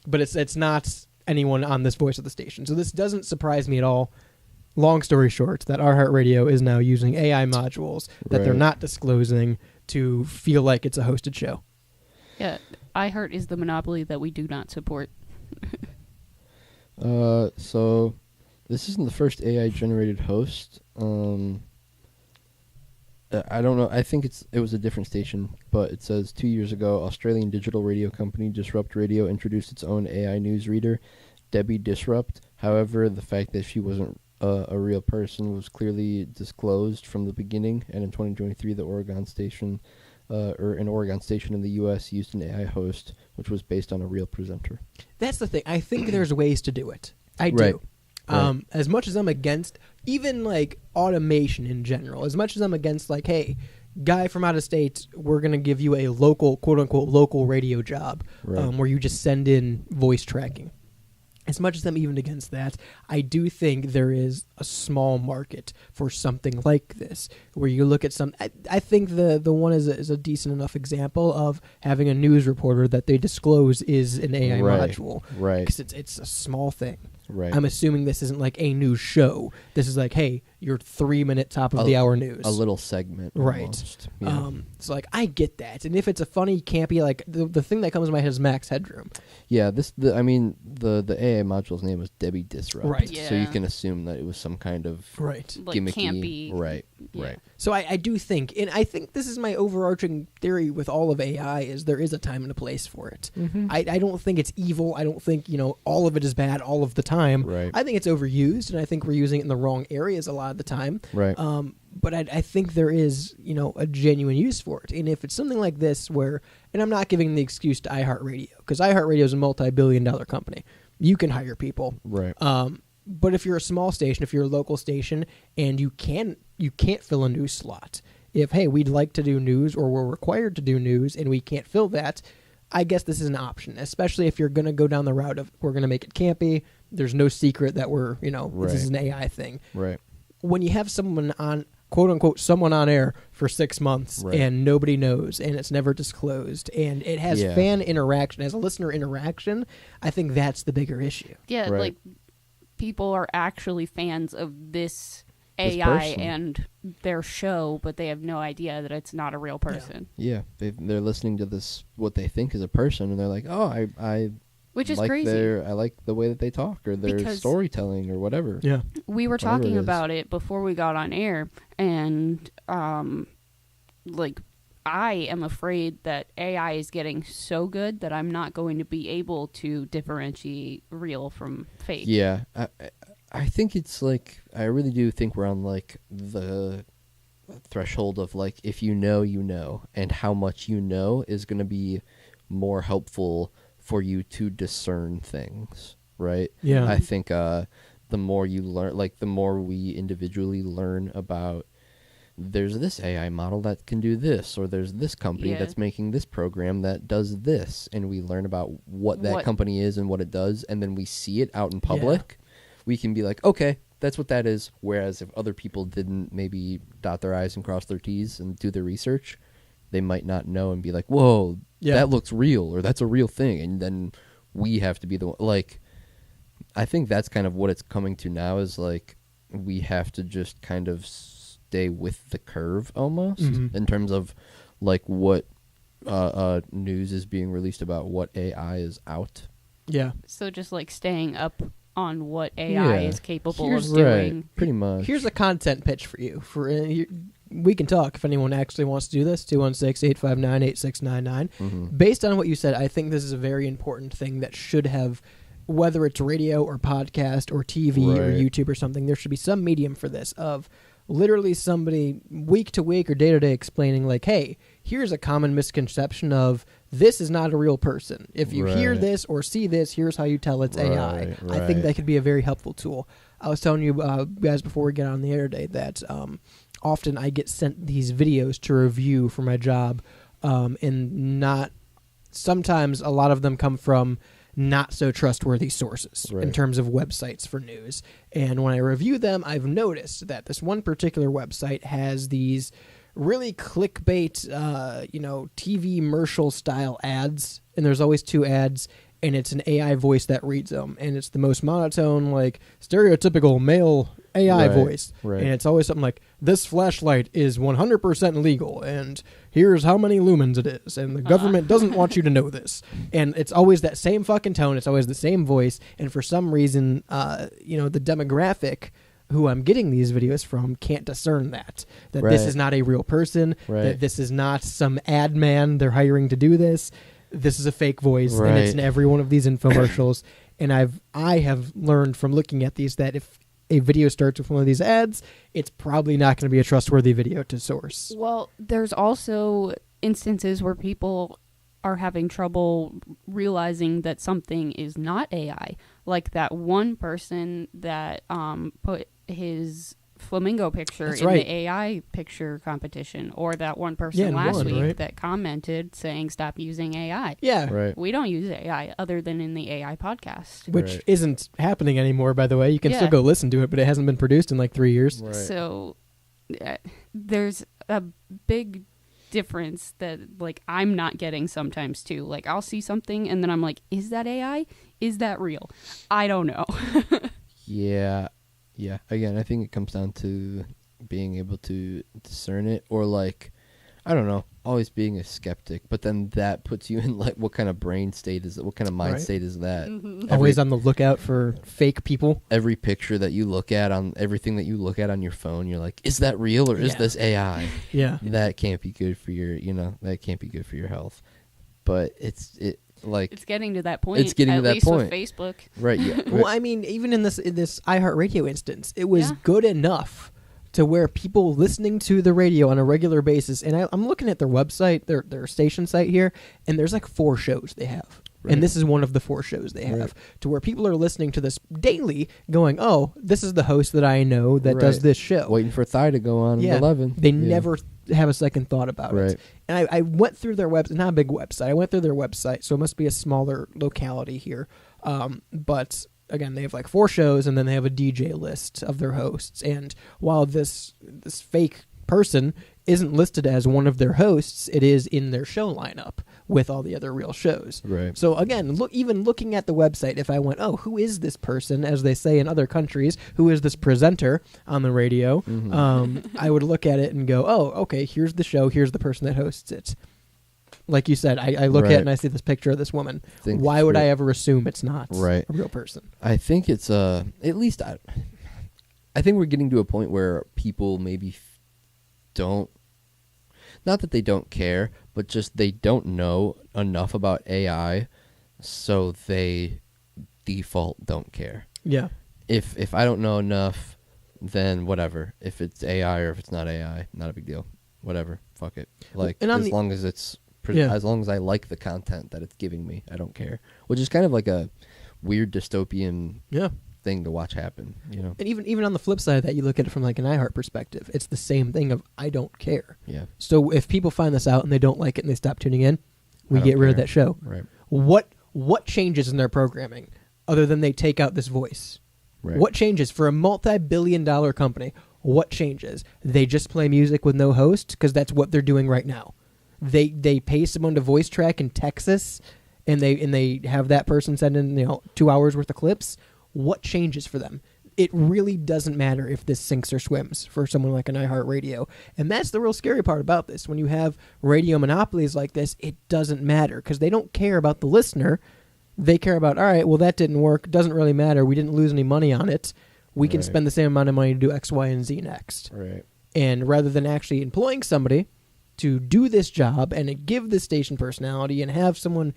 but it's not anyone on this voice of the station. So this doesn't surprise me at all. Long story short, that iHeartRadio is now using AI modules that they're not disclosing to feel like it's a hosted show. Yeah, iHeart is the monopoly that we do not support. So this isn't the first AI-generated host. I don't know. I think it was a different station, but it says 2 years ago, Australian digital radio company Disrupt Radio introduced its own AI news reader, Debbie Disrupt. However, the fact that she wasn't a real person was clearly disclosed from the beginning, and in 2023, the Oregon station, an Oregon station in the U.S. used an AI host, which was based on a real presenter. That's the thing. I think there's ways to do it. I do. Right. As much as I'm against even like automation in general, as much as I'm against like, hey, guy from out of state, we're going to give you a local, quote unquote, local radio job where you just send in voice tracking. As much as I'm even against that, I do think there is a small market for something like this, where you look at some. I think the one is a decent enough example of having a news reporter that they disclose is an AI module, right? Because it's a small thing. Right. I'm assuming this isn't like a news show. This is like, hey, your 3-minute top of the hour news. A little segment. Right. Almost. Yeah. So like I get that, and if it's a funny, campy, like the thing that comes to my head is Max Headroom. Yeah, the AI module's name was Debbie Disrupt. Right. So you Yeah. can assume that it was some kind of Right. Like gimmicky. campy. Right. Yeah. Right. So I do think, and I think this is my overarching theory with all of AI, is there is a time and a place for it. I don't think it's evil. I don't think, all of it is bad all of the time. Right. I think it's overused, and I think we're using it in the wrong areas a lot of the time. Right. But I think there is, a genuine use for it. And if it's something like this where, and I'm not giving the excuse to iHeartRadio, because iHeartRadio is a multi-billion-dollar company. You can hire people. Right. But if you're a small station, if you're a local station, and you can't fill a news slot, if, hey, we'd like to do news or we're required to do news and we can't fill that, I guess this is an option, especially if you're going to go down the route of we're going to make it campy. There's no secret that we're, this is an AI thing. Right. When you have someone on, quote unquote, someone on air for 6 months and nobody knows and it's never disclosed and it has fan interaction, as a listener interaction, I think that's the bigger issue. Yeah, Right. like people are actually fans of this AI person. and their show, but they have no idea that it's not a real person. Yeah. They're listening to this, what they think is a person, and they're like, oh, I Which is like crazy. I like the way that they talk or their Because- storytelling or whatever. Yeah. We were Whatever talking it is. about it before we got on air, and like I am afraid that AI is getting so good that I'm not going to be able to differentiate real from fake. Yeah. I think it's like, I really do think we're on like the threshold of like, if you know, and how much you know is going to be more helpful for you to discern things, right? Yeah. I think the more you learn, like the more we individually learn about, there's this AI model that can do this, or there's this company Yeah. that's making this program that does this, and we learn about what that company is and what it does, and then we see it out in public, we can be like, okay, that's what that is. Whereas if other people didn't maybe dot their I's and cross their T's and do their research, they might not know and be like, whoa, that looks real, or that's a real thing. And then we have to be the one. Like, I think that's kind of what it's coming to now, is like, we have to just kind of stay with the curve almost in terms of like what news is being released about what AI is out. Yeah. So just like staying up on what AI is capable of Right, doing. pretty much. Here's a content pitch for you. We can talk if anyone actually wants to do this. 216-859-8699. Based on what you said, I think this is a very important thing that should have, whether it's radio or podcast or TV or YouTube or something, there should be some medium for this of literally somebody week to week or day to day explaining like, hey, here's a common misconception of this is not a real person. If you hear this or see this, here's how you tell it's AI. I think that could be a very helpful tool. I was telling you guys before we get on the air today that often I get sent these videos to review for my job, and sometimes a lot of them come from not so trustworthy sources in terms of websites for news. And when I review them, I've noticed that this one particular website has these really clickbait, TV commercial style ads, and there's always two ads, and it's an AI voice that reads them, and it's the most monotone, like stereotypical male AI voice, and it's always something like, this flashlight is 100% legal, and here's how many lumens it is, and the government doesn't want you to know this. And it's always that same fucking tone, it's always the same voice, and for some reason, the demographic who I'm getting these videos from can't discern that this is not a real person, that this is not some ad man they're hiring to do this. This is a fake voice, and it's in every one of these infomercials. And I have learned from looking at these that if a video starts with one of these ads, it's probably not going to be a trustworthy video to source. Well, there's also instances where people are having trouble realizing that something is not AI. Like that one person that put his flamingo picture in the AI picture competition, or that one person last week that commented saying stop using AI. Yeah. We don't use AI other than in the AI podcast. Which isn't happening anymore, by the way. You can still go listen to it, but it hasn't been produced in like 3 years. So there's a big difference that like I'm not getting sometimes too. Like I'll see something and then I'm like, is that AI? Is that real? I don't know. Yeah. Again, I think it comes down to being able to discern it, or like, I don't know, always being a skeptic. But then that puts you in like, what kind of brain state is it? What kind of mind state is that? Always on the lookout for fake people. Every picture that you look at on everything that you look at on your phone, you're like, is that real or is this AI? Yeah. That can't be good for your, that can't be good for your health. But it's getting to that point. It's getting at to that least point. With Facebook. Right. Yeah. Well, I mean, even in this iHeartRadio instance, it was good enough to where people listening to the radio on a regular basis, and I'm looking at their website, their station site here, and there's like 4 shows they have. Right. And this is one of the 4 shows they have, to where people are listening to this daily going, oh, this is the host that I know that does this show. Waiting for Thigh to go on at 11. They never have a second thought about it. And I went through their website, not a big website, I went through their website, so it must be a smaller locality here. But again, they have like 4 shows, and then they have a DJ list of their hosts. And while this fake person isn't listed as one of their hosts, it is in their show lineup with all the other real shows. Right. So again, looking at the website, if I went, oh, who is this person, as they say in other countries, who is this presenter on the radio, I would look at it and go, oh, okay, here's the show, here's the person that hosts it. Like you said, I look at it and I see this picture of this woman. Why would I ever assume it's not a real person? I think it's at least I think we're getting to a point where people maybe don't, not that they don't care, but just they don't know enough about AI, so they default don't care. Yeah. If I don't know enough, then whatever. If it's AI or if it's not AI, not a big deal. Whatever. Fuck it. Like, as long as it's as long as I like the content that it's giving me, I don't care. Which is kind of like a weird dystopian thing to watch happen, And even on the flip side of that, you look at it from like an iHeart perspective, it's the same thing of I don't care. Yeah. So if people find this out and they don't like it and they stop tuning in, we get rid of that show. Right. What changes in their programming other than they take out this voice? Right. What changes for a multi-billion-dollar company? What changes? They just play music with no host because that's what they're doing right now. They pay someone to voice track in Texas, and they have that person send in 2 hours worth of clips. What changes for them? It really doesn't matter if this sinks or swims for someone like an iHeartRadio. And that's the real scary part about this. When you have radio monopolies like this, it doesn't matter because they don't care about the listener. They care about, all right, well, that didn't work. Doesn't really matter. We didn't lose any money on it. We can spend the same amount of money to do X, Y, and Z next. Right. And rather than actually employing somebody to do this job and give the station personality and have someone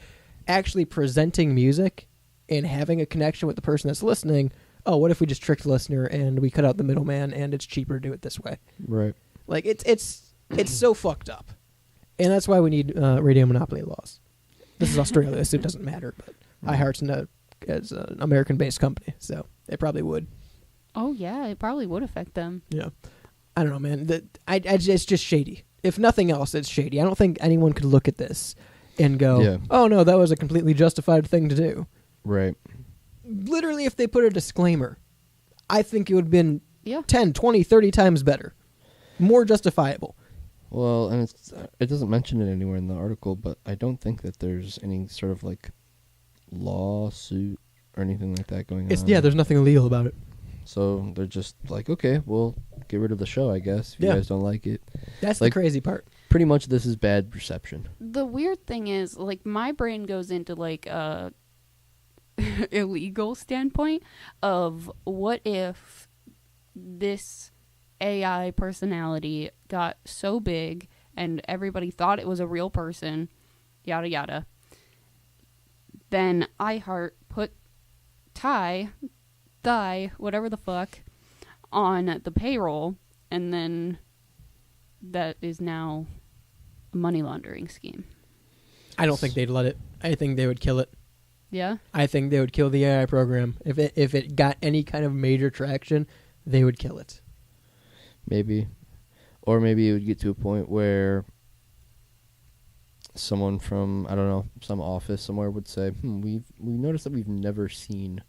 actually presenting music and having a connection with the person that's listening, oh, what if we just trick the listener and we cut out the middleman and it's cheaper to do it this way? Right. Like, it's so fucked up. And that's why we need radio monopoly laws. This is Australia, so it doesn't matter. But iHeart's as an American-based company, so they probably would. Oh, yeah, it probably would affect them. Yeah. I don't know, man. It's just shady. If nothing else, it's shady. I don't think anyone could look at this and go, oh, no, that was a completely justified thing to do. Right. Literally, if they put a disclaimer, I think it would have been 10, 20, 30 times better. More justifiable. Well, and it doesn't mention it anywhere in the article, but I don't think that there's any sort of like lawsuit or anything like that going on. Yeah, there's nothing illegal about it. So they're just like, okay, we'll get rid of the show, I guess, if you guys don't like it. That's like, the crazy part. Pretty much this is bad perception. The weird thing is, like, my brain goes into, like, a illegal standpoint of what if this AI personality got so big and everybody thought it was a real person, yada, yada. Then iHeart put Thigh, whatever the fuck, on the payroll, and then that is now a money laundering scheme. I don't think they'd let it. I think they would kill it. Yeah? I think they would kill the AI program. If it got any kind of major traction, they would kill it. Maybe. Or maybe it would get to a point where someone from, I don't know, some office somewhere would say, we've noticed that we've never seen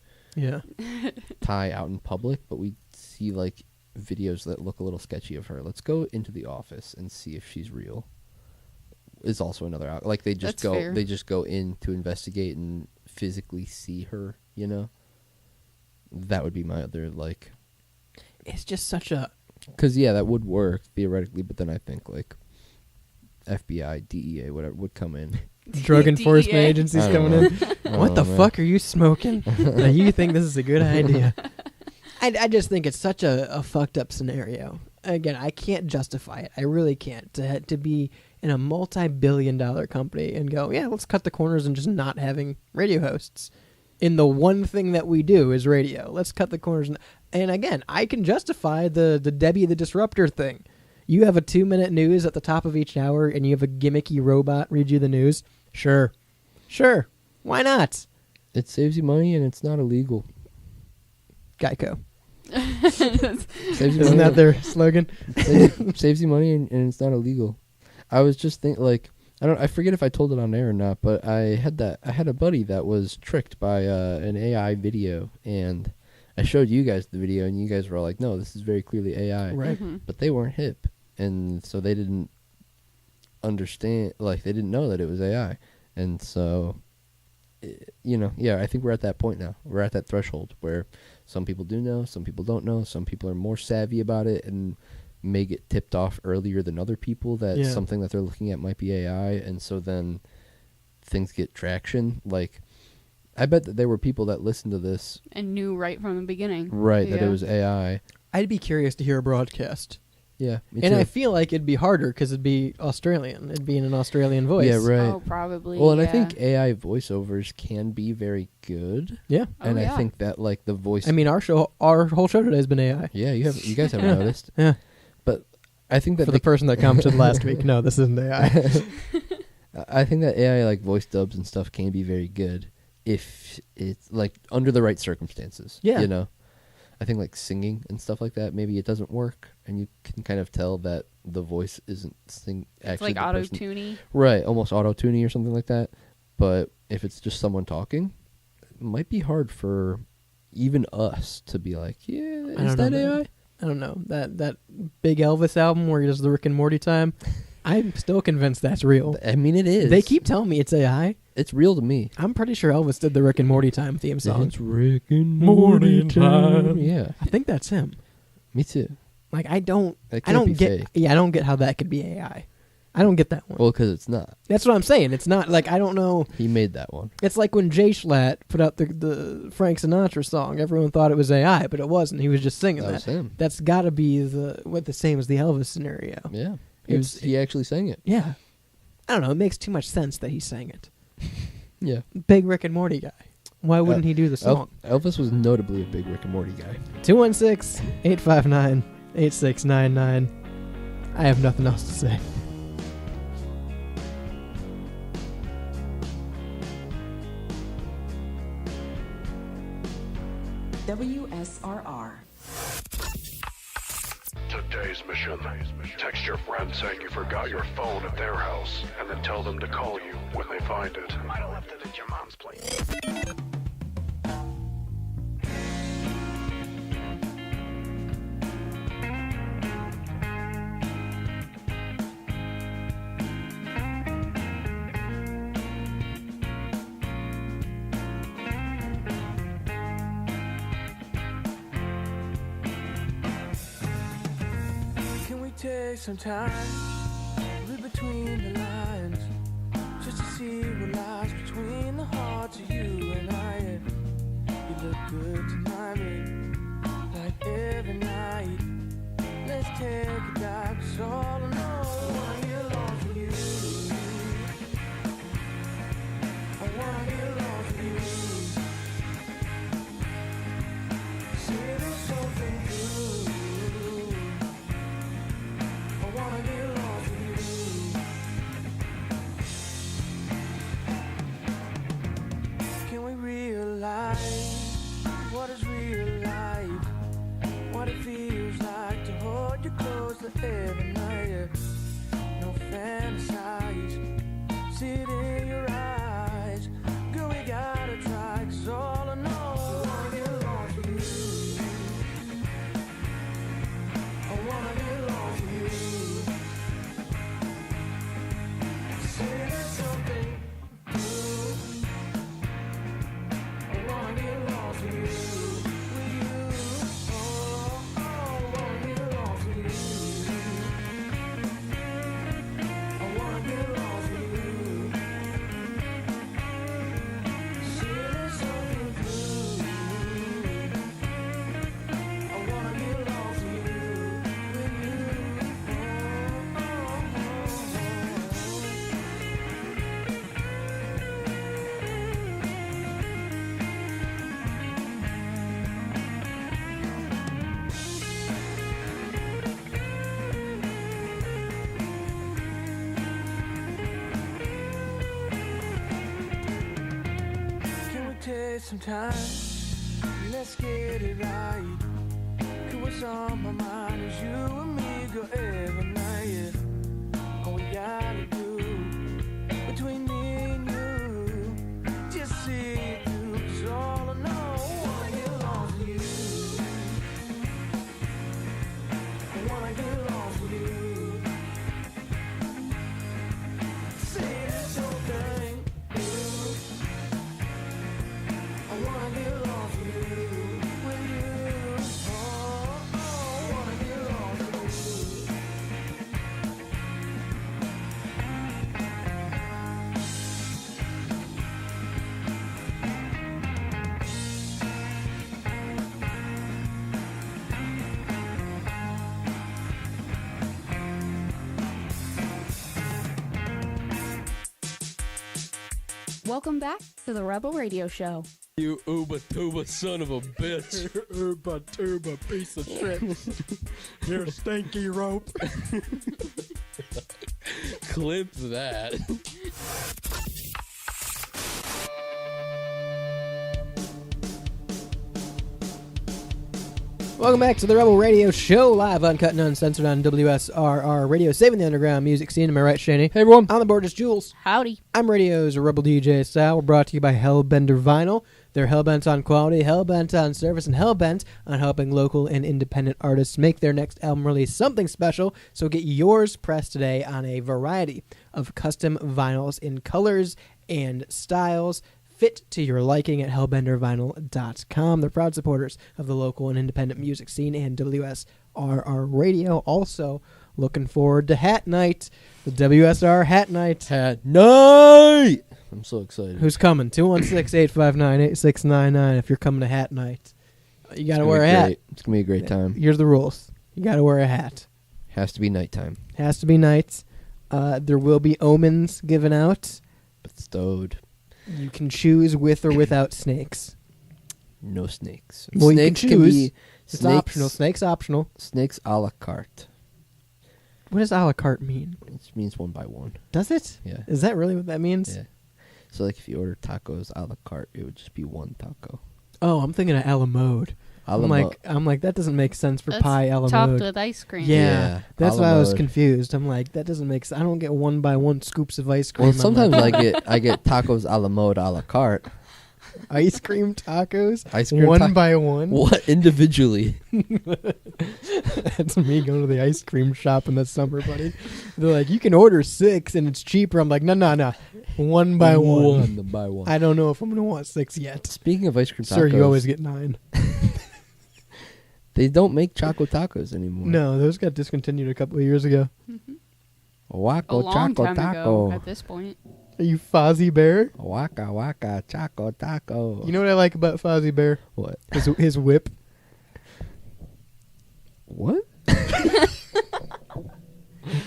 Thigh out in public, but we see like videos that look a little sketchy of her. Let's go into the office and see if she's real. is also another out. Like they just That's fair. they just go in to investigate and physically see her. You know, that would be my other like. It's just such a. Because yeah, that would work theoretically, but then I think like FBI, DEA, whatever would come in. Drug enforcement DEA. agencies I don't coming in. know. What the man. fuck are you smoking? That you think this is a good idea? I just think it's such a fucked up scenario. Again, I can't justify it. I really can't. To be in a multi-billion-dollar company and go, yeah, let's cut the corners and just not having radio hosts. In the one thing that we do is radio. Let's cut the corners. And again, I can justify the Debbie the Disruptor thing. You have a 2-minute news at the top of each hour and you have a gimmicky robot read you the news. Sure. Why not? It saves you money and it's not illegal. Geico. Saves you Isn't money. that their slogan? Saves you money and it's not illegal. I was just thinking, like, I forget if I told it on air or not, but I had a buddy that was tricked by an AI video, and I showed you guys the video, and you guys were all like, "No, this is very clearly AI." Right. Mm-hmm. But they weren't hip, and so they didn't understand, like, they didn't know that it was AI, and so, I think we're at that point now. We're at that threshold where some people do know, some people don't know, some people are more savvy about it, and may get tipped off earlier than other people that something that they're looking at might be AI, and so then things get traction. Like, I bet that there were people that listened to this And knew right from the beginning. that it Yeah. was AI. I'd be curious to hear a broadcast. Yeah, me And too. I feel like it'd be harder because it'd be Australian. It'd be in an Australian voice. Yeah, right. Oh, probably. Well, and I yeah. think AI voiceovers can be very good. Yeah. And Oh, yeah. I think that like the voice. I mean, our whole show today has been AI. yeah, you guys have Yeah. noticed. Yeah. But I think that For the person that commented last week, no, this isn't AI. I think that AI like voice dubs and stuff can be very good if it's like under the right circumstances. Yeah. I think like singing and stuff like that, maybe it doesn't work, and you can kind of tell that the voice isn't actually It's like the person- auto-tuney. right? Almost auto-tuning or something like that. But if it's just someone talking, it might be hard for even us to be like, yeah, is that AI? I don't know. That big Elvis album where he does the Rick and Morty time, I'm still convinced that's real. I mean, it is. They keep telling me it's AI. It's real to me. I'm pretty sure Elvis did the Rick and Morty time theme song. It's Rick and Morty time. Yeah, I think that's him. me too. Like I don't That can't be get fake. I don't get how that could be AI. I don't get that one. Well, because it's not. That's what I'm saying. It's not like I don't know. He made that one. It's like when Jay Schlatt put out the Frank Sinatra song. Everyone thought it was AI, but it wasn't. He was just singing That was him. That's got to be the same as the Elvis scenario. Yeah, He he actually sang it. Yeah. I don't know. It makes too much sense that he sang it. Yeah. Big Rick and Morty guy. Why wouldn't he do the song? Elvis was notably a big Rick and Morty guy. 216-859-8699. I have nothing else to say. WSRR. Today's mission. Text your friend saying you forgot your phone at their house, and then tell them to call you when they find it. Might have left it at your mom's place. Can we take some time, read between the lines, just to see what lies between the hearts of you and I? You look good tonight, babe, like every night. Let's take a dive, 'cause all I know, I wanna get lost with you. I wanna get lost with you. Say there's something true. I wanna get lost some time. Let's get it right. 'Cause what's on my mind is you and me, girl, every night. Yeah. All we gotta do between me and you, just see it through. 'Cause all I know, I wanna get lost with you. I wanna get lost with you. Say this whole thing. I wanna get lost with you. With you. Oh, I wanna get lost with you. Welcome back to the Rebel Radio Show. You Uba Tuba son of a bitch. Uba tuba piece of shit. You're a stinky rope. Clip that. Welcome back to the Rebel Radio Show, live, uncut, and uncensored on WSRR Radio, saving the underground music scene. Am I right, Shani? Hey, everyone. On the board is Jules. Howdy. I'm Radio's Rebel DJ Sal. We're brought to you by Hellbender Vinyl. They're hellbent on quality, hellbent on service, and hellbent on helping local and independent artists make their next album release something special. So get yours pressed today on a variety of custom vinyls in colors and styles fit to your liking at hellbendervinyl.com. They're proud supporters of the local and independent music scene and WSRR Radio. Also, looking forward to Hat Night, the WSR Hat Night. Hat Night! I'm so excited. Who's coming? 216-859-8699 if you're coming to Hat Night. You got to wear a hat. It's going to be a great time. Here's the rules. You got to wear a hat. Has to be nighttime. Has to be night. There will be omens given out. Bestowed. You can choose with or without snakes. No snakes. Well, Snakes you can can choose. be It's snakes, optional. Snakes optional. Snakes a la carte. What does a la carte mean? It means one by one. Does it? Yeah. Is that really what that means? Yeah. So, like, if you order tacos a la carte, it would just be one taco. Oh, I'm thinking of a la mode. I'm like, that doesn't make sense for That's pie a la topped mode. with ice cream. Yeah, that's a la why I was mode. confused. I'm like, that doesn't make sense. I don't get one by one scoops of ice cream. Well, I'm sometimes like, I get tacos a la mode a la carte. ice cream tacos. Ice cream one by one. What individually? That's me going to the ice cream shop in the summer, buddy. They're like, you can order 6 and it's cheaper. I'm like, no. One by one. One by one. I don't know if I'm going to want 6 yet. Speaking of ice cream tacos, Sir, you always get 9. they don't make Choco Tacos anymore. No, those got discontinued a couple of years ago. Waka A long Choco time Taco. ago at this point. Are you Fozzie Bear? Waka Waka Choco Taco. You know what I like about Fozzie Bear? What? His whip. What?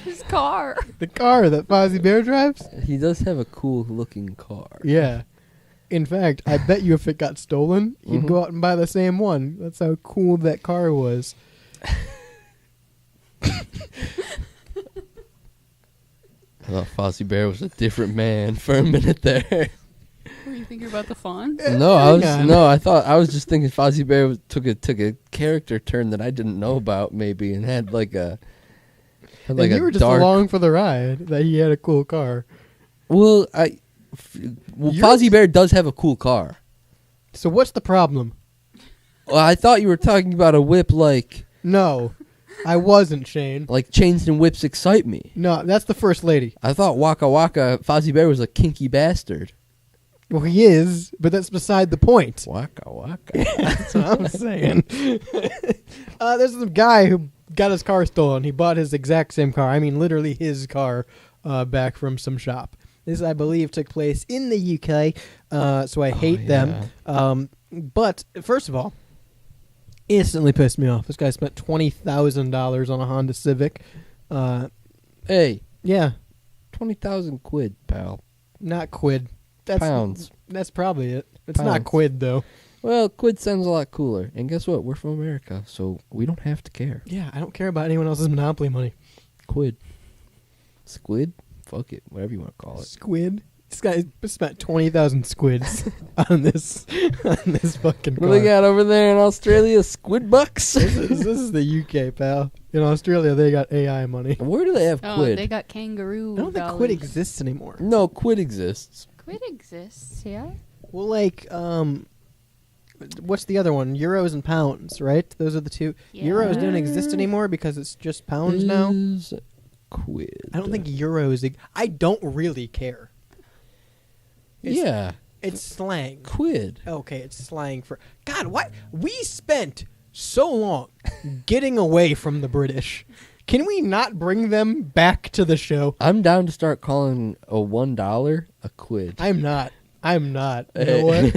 His car. The car that Fozzie Bear drives? He does have a cool looking car. Yeah. In fact, I bet you if it got stolen, you'd go out and buy the same one. That's how cool that car was. I thought Fozzie Bear was a different man for a minute there. Were you thinking about the fawn? I was just thinking Fozzie Bear took a character turn that I didn't know about maybe and had like a And you were just along for the ride that he had a cool car. Well, Fozzie Bear does have a cool car. So what's the problem? Well, I thought you were talking about a whip like... No, I wasn't, Shane. Like chains and whips excite me. No, that's the first lady. I thought Waka Waka, Fozzie Bear was a kinky bastard. Well, he is, but that's beside the point. Waka Waka. That's what I'm saying. There's some guy who got his car stolen. He bought his exact same car. I mean, literally his car back from some shop. This, I believe, took place in the UK, so I hate them. But, first of all, instantly pissed me off. This guy spent $20,000 on a Honda Civic. Hey. Yeah. 20,000 quid, pal. Not quid. That's pounds. That's probably it. It's Pounds. not quid, though. Well, quid sounds a lot cooler. And guess what? We're from America, so we don't have to care. Yeah, I don't care about anyone else's Monopoly money. Quid. Squid? Fuck it. Whatever you want to call it. Squid? This guy spent 20,000 squids on this fucking car. What do they got over there in Australia? Squid bucks? This is the UK, pal. In Australia, they got AI money. Where do they have Oh, quid? they got kangaroo. I don't think quid exists anymore. No, quid exists. Quid exists, yeah. Well, like, what's the other one? Euros and pounds, right? Those are the two. Euros don't exist anymore because it's just pounds now. Is quid. I don't think euros. I don't really care. Yeah. It's slang. Quid. Okay, it's slang for God. What we spent so long getting away from the British. Can we not bring them back to the show? I'm down to start calling a $1 a quid. I'm not. You know what?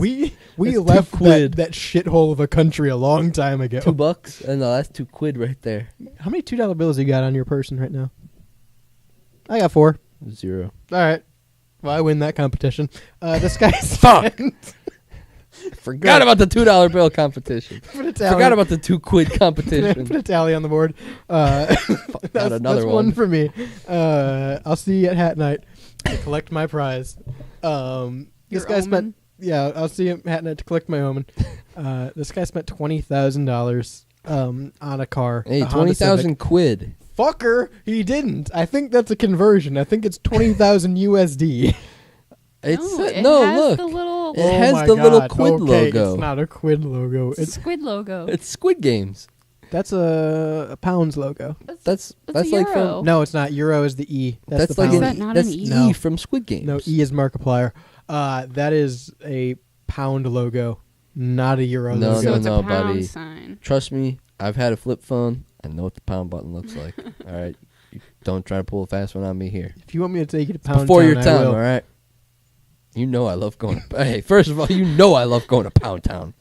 we that's left quid. that shithole of a country a long time ago. $2 and that's 2 quid right there. How many $2 bills you got on your person right now? I got 4. 0. All right. Well, I win that competition. This guy's Fuck. Forgot about the $2 bill competition. Put a tally. Forgot about the 2 quid competition. Put a tally on the board. That's another one one for me. I'll see you at Hat Night to collect my prize. This guy spent. Yeah, I'll see you at Hat Night to collect my omen. This guy spent $20,000 on a car. Hey, a Honda 20,000 Civic. quid. Fucker, he didn't. I think that's a conversion. I think it's 20,000 USD. It's No, it no, has look. the little- It has my the little God. quid Okay, logo. It's not a quid logo. It's Squid logo. It's Squid Games. That's a pounds logo. That's a like euro. from No, it's not. Euro is the E. that's the like pound. Is that not that's an E? E from Squid Games. No, E is Markiplier. That is a pound logo, not a euro No, logo. So it's a no, pound buddy. sign. Trust me, I've had a flip phone. I know what the pound button looks like. All right, you don't try to pull a fast one on me here. If you want me to take you to Pound Before Town, your I time, will. all right. You know I love going. Hey, first of all, you know I love going to Pound Town.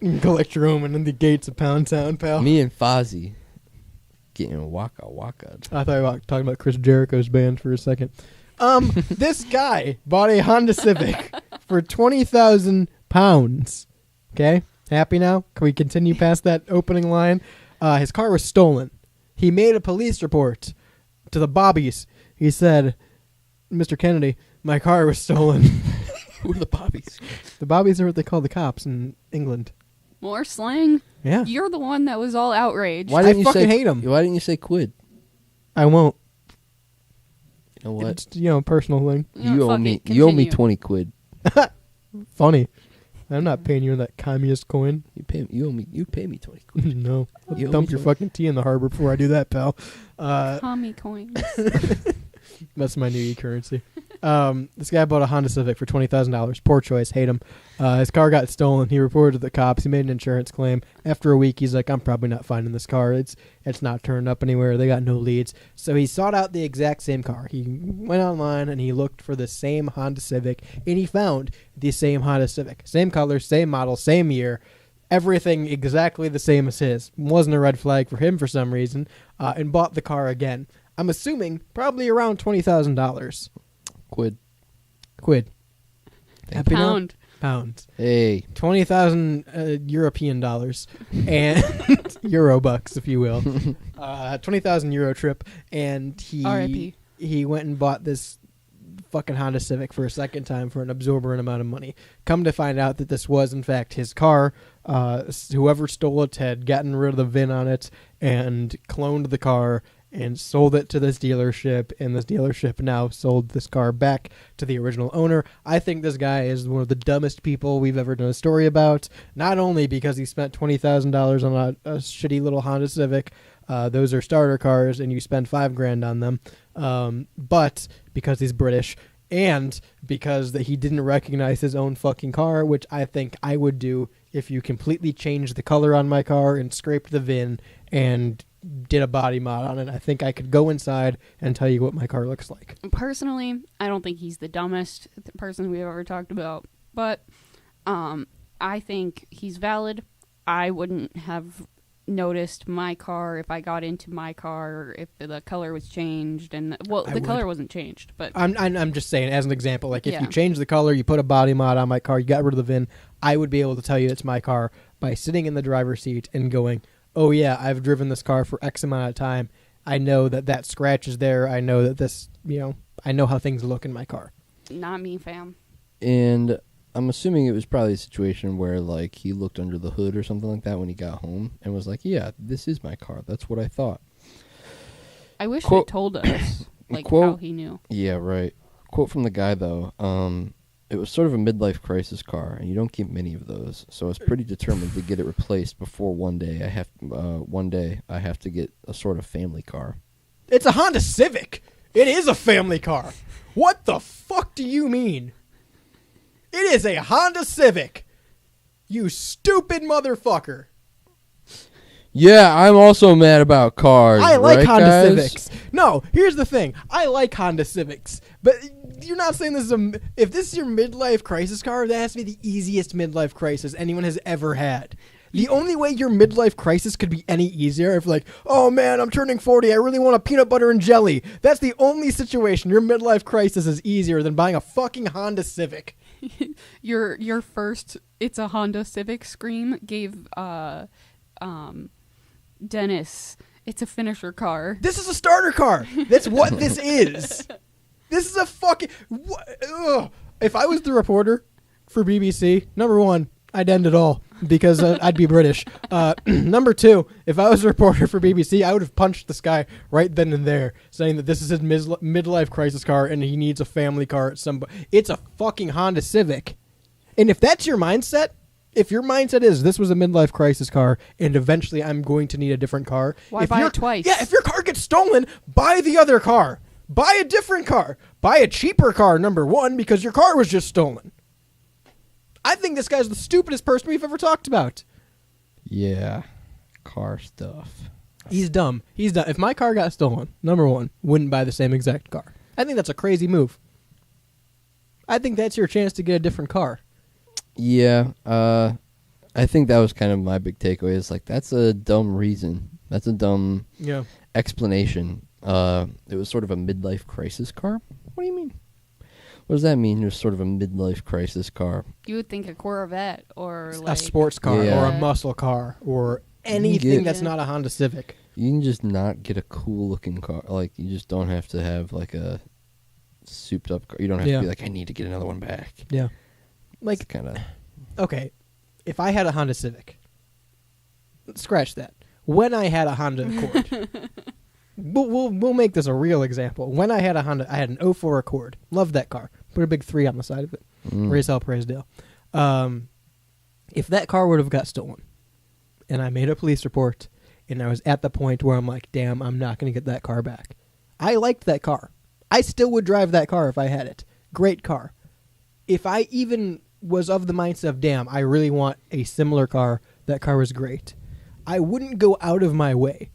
You can collect your omen in the gates of Pound Town, pal. Me and Fozzie getting waka waka. I thought you were talking about Chris Jericho's band for a second. This guy bought a Honda Civic for 20,000 pounds. Okay, happy now? Can we continue past that opening line? His car was stolen. He made a police report to the Bobbies. He said, "Mr. Kennedy, my car was stolen." Who are the Bobbies? The Bobbies are what they call the cops in England. More slang? Yeah. You're the one that was all outraged. Why didn't you fucking say, hate 'em. Why didn't you say quid? I won't. You know what? It's, a personal thing. You owe fuck me. it, You owe me continue. 20 quid. Funny. I'm not paying you in that communist coin. You pay. You owe me. You pay me 20 quid. No. I'll You owe dump me your some. fucking tea in the harbor before I do that, pal. Commie coins. That's my new e-currency. This guy bought a Honda Civic for $20,000. Poor choice. Hate him. His car got stolen. He reported to the cops. He made an insurance claim. After a week, he's like, I'm probably not finding this car. It's not turned up anywhere. They got no leads. So he sought out the exact same car. He went online and he looked for the same Honda Civic, and he found the same Honda Civic. Same color, same model, same year. Everything exactly the same as his. Wasn't a red flag for him for some reason, and bought the car again. I'm assuming probably around $20,000. Quid. Happy now? Pound. Pounds. Hey. 20,000 European dollars and Euro bucks, if you will. 20,000 Euro trip, and R.I.P. he went and bought this fucking Honda Civic for a second time for an absorbent amount of money. Come to find out that this was in fact his car. Whoever stole it had gotten rid of the VIN on it and cloned the car and sold it to this dealership, and this dealership now sold this car back to the original owner. I think this guy is one of the dumbest people we've ever done a story about, not only because he spent $20,000 on a shitty little Honda Civic, those are starter cars, and you spend $5,000 on them, but because he's British, and because that he didn't recognize his own fucking car, which I think I would do if you completely changed the color on my car and scraped the VIN and did a body mod on it. I think I could go inside and tell you what my car looks like. Personally, I don't think he's the dumbest person we've ever talked about, but I think he's valid. I wouldn't have noticed my car if I got into my car, or if the color was changed, and the color wasn't changed. But I'm just saying, as an example, like if Yeah. you change the color, you put a body mod on my car, you got rid of the VIN, I would be able to tell you it's my car by sitting in the driver's seat and going, oh yeah, I've driven this car for X amount of time. I know that scratch is there. I know that this, I know how things look in my car. Not me, fam. And I'm assuming it was probably a situation where, like, he looked under the hood or something like that when he got home and was like, yeah, this is my car. That's what I thought. I wish they told us, like, how he knew. Yeah, right. Quote from the guy, though. It was sort of a midlife crisis car, and you don't get many of those. So I was pretty determined to get it replaced before one day I have to get a sort of family car. It's a Honda Civic. It is a family car. What the fuck do you mean? It is a Honda Civic. You stupid motherfucker. Yeah, I'm also mad about cars. I like right, Honda guys? Civics. No, here's the thing. I like Honda Civics, but you're not saying this is if this is your midlife crisis car, that has to be the easiest midlife crisis anyone has ever had. The only way your midlife crisis could be any easier if, like, oh man, I'm turning 40, I really want a peanut butter and jelly. That's the only situation your midlife crisis is easier than buying a fucking Honda Civic. Your first "It's a Honda Civic" scream gave Dennis, it's a finisher car. This is a starter car. That's what this is. This is a fucking... If I was the reporter for BBC, number one, I'd end it all because I'd be British. Number two, if I was a reporter for BBC, I would have punched this guy right then and there, saying that this is his midlife crisis car and he needs a family car at some... It's a fucking Honda Civic. And if that's your mindset... If your mindset is this was a midlife crisis car and eventually I'm going to need a different car. Why buy it twice? Yeah, if your car gets stolen, buy the other car. Buy a different car. Buy a cheaper car, number one, because your car was just stolen. I think this guy's the stupidest person we've ever talked about. Yeah, car stuff. He's dumb. He's dumb. If my car got stolen, number one, wouldn't buy the same exact car. I think that's a crazy move. I think that's your chance to get a different car. Yeah, I think that was kind of my big takeaway. Is like that's a dumb reason. That's a dumb explanation. It was sort of a midlife crisis car. What do you mean? What does that mean? It was sort of a midlife crisis car. You would think a Corvette or A like sports car or a muscle car or anything that's not a Honda Civic. You can just not get a cool looking car. Like you just don't have to have like a souped up car. You don't have to be like, I need to get another one back. Yeah. Like, kind of okay, if I had a Honda Civic, scratch that. When I had a Honda Accord, we'll make this a real example. When I had a Honda, I had an 04 Accord. Loved that car. Put a big 3 on the side of it. Race hell, praise Dale. If that car would have got stolen, and I made a police report, and I was at the point where I'm like, damn, I'm not going to get that car back. I liked that car. I still would drive that car if I had it. Great car. If I even was of the mindset of, damn, I really want a similar car, that car was great, I wouldn't go out of my way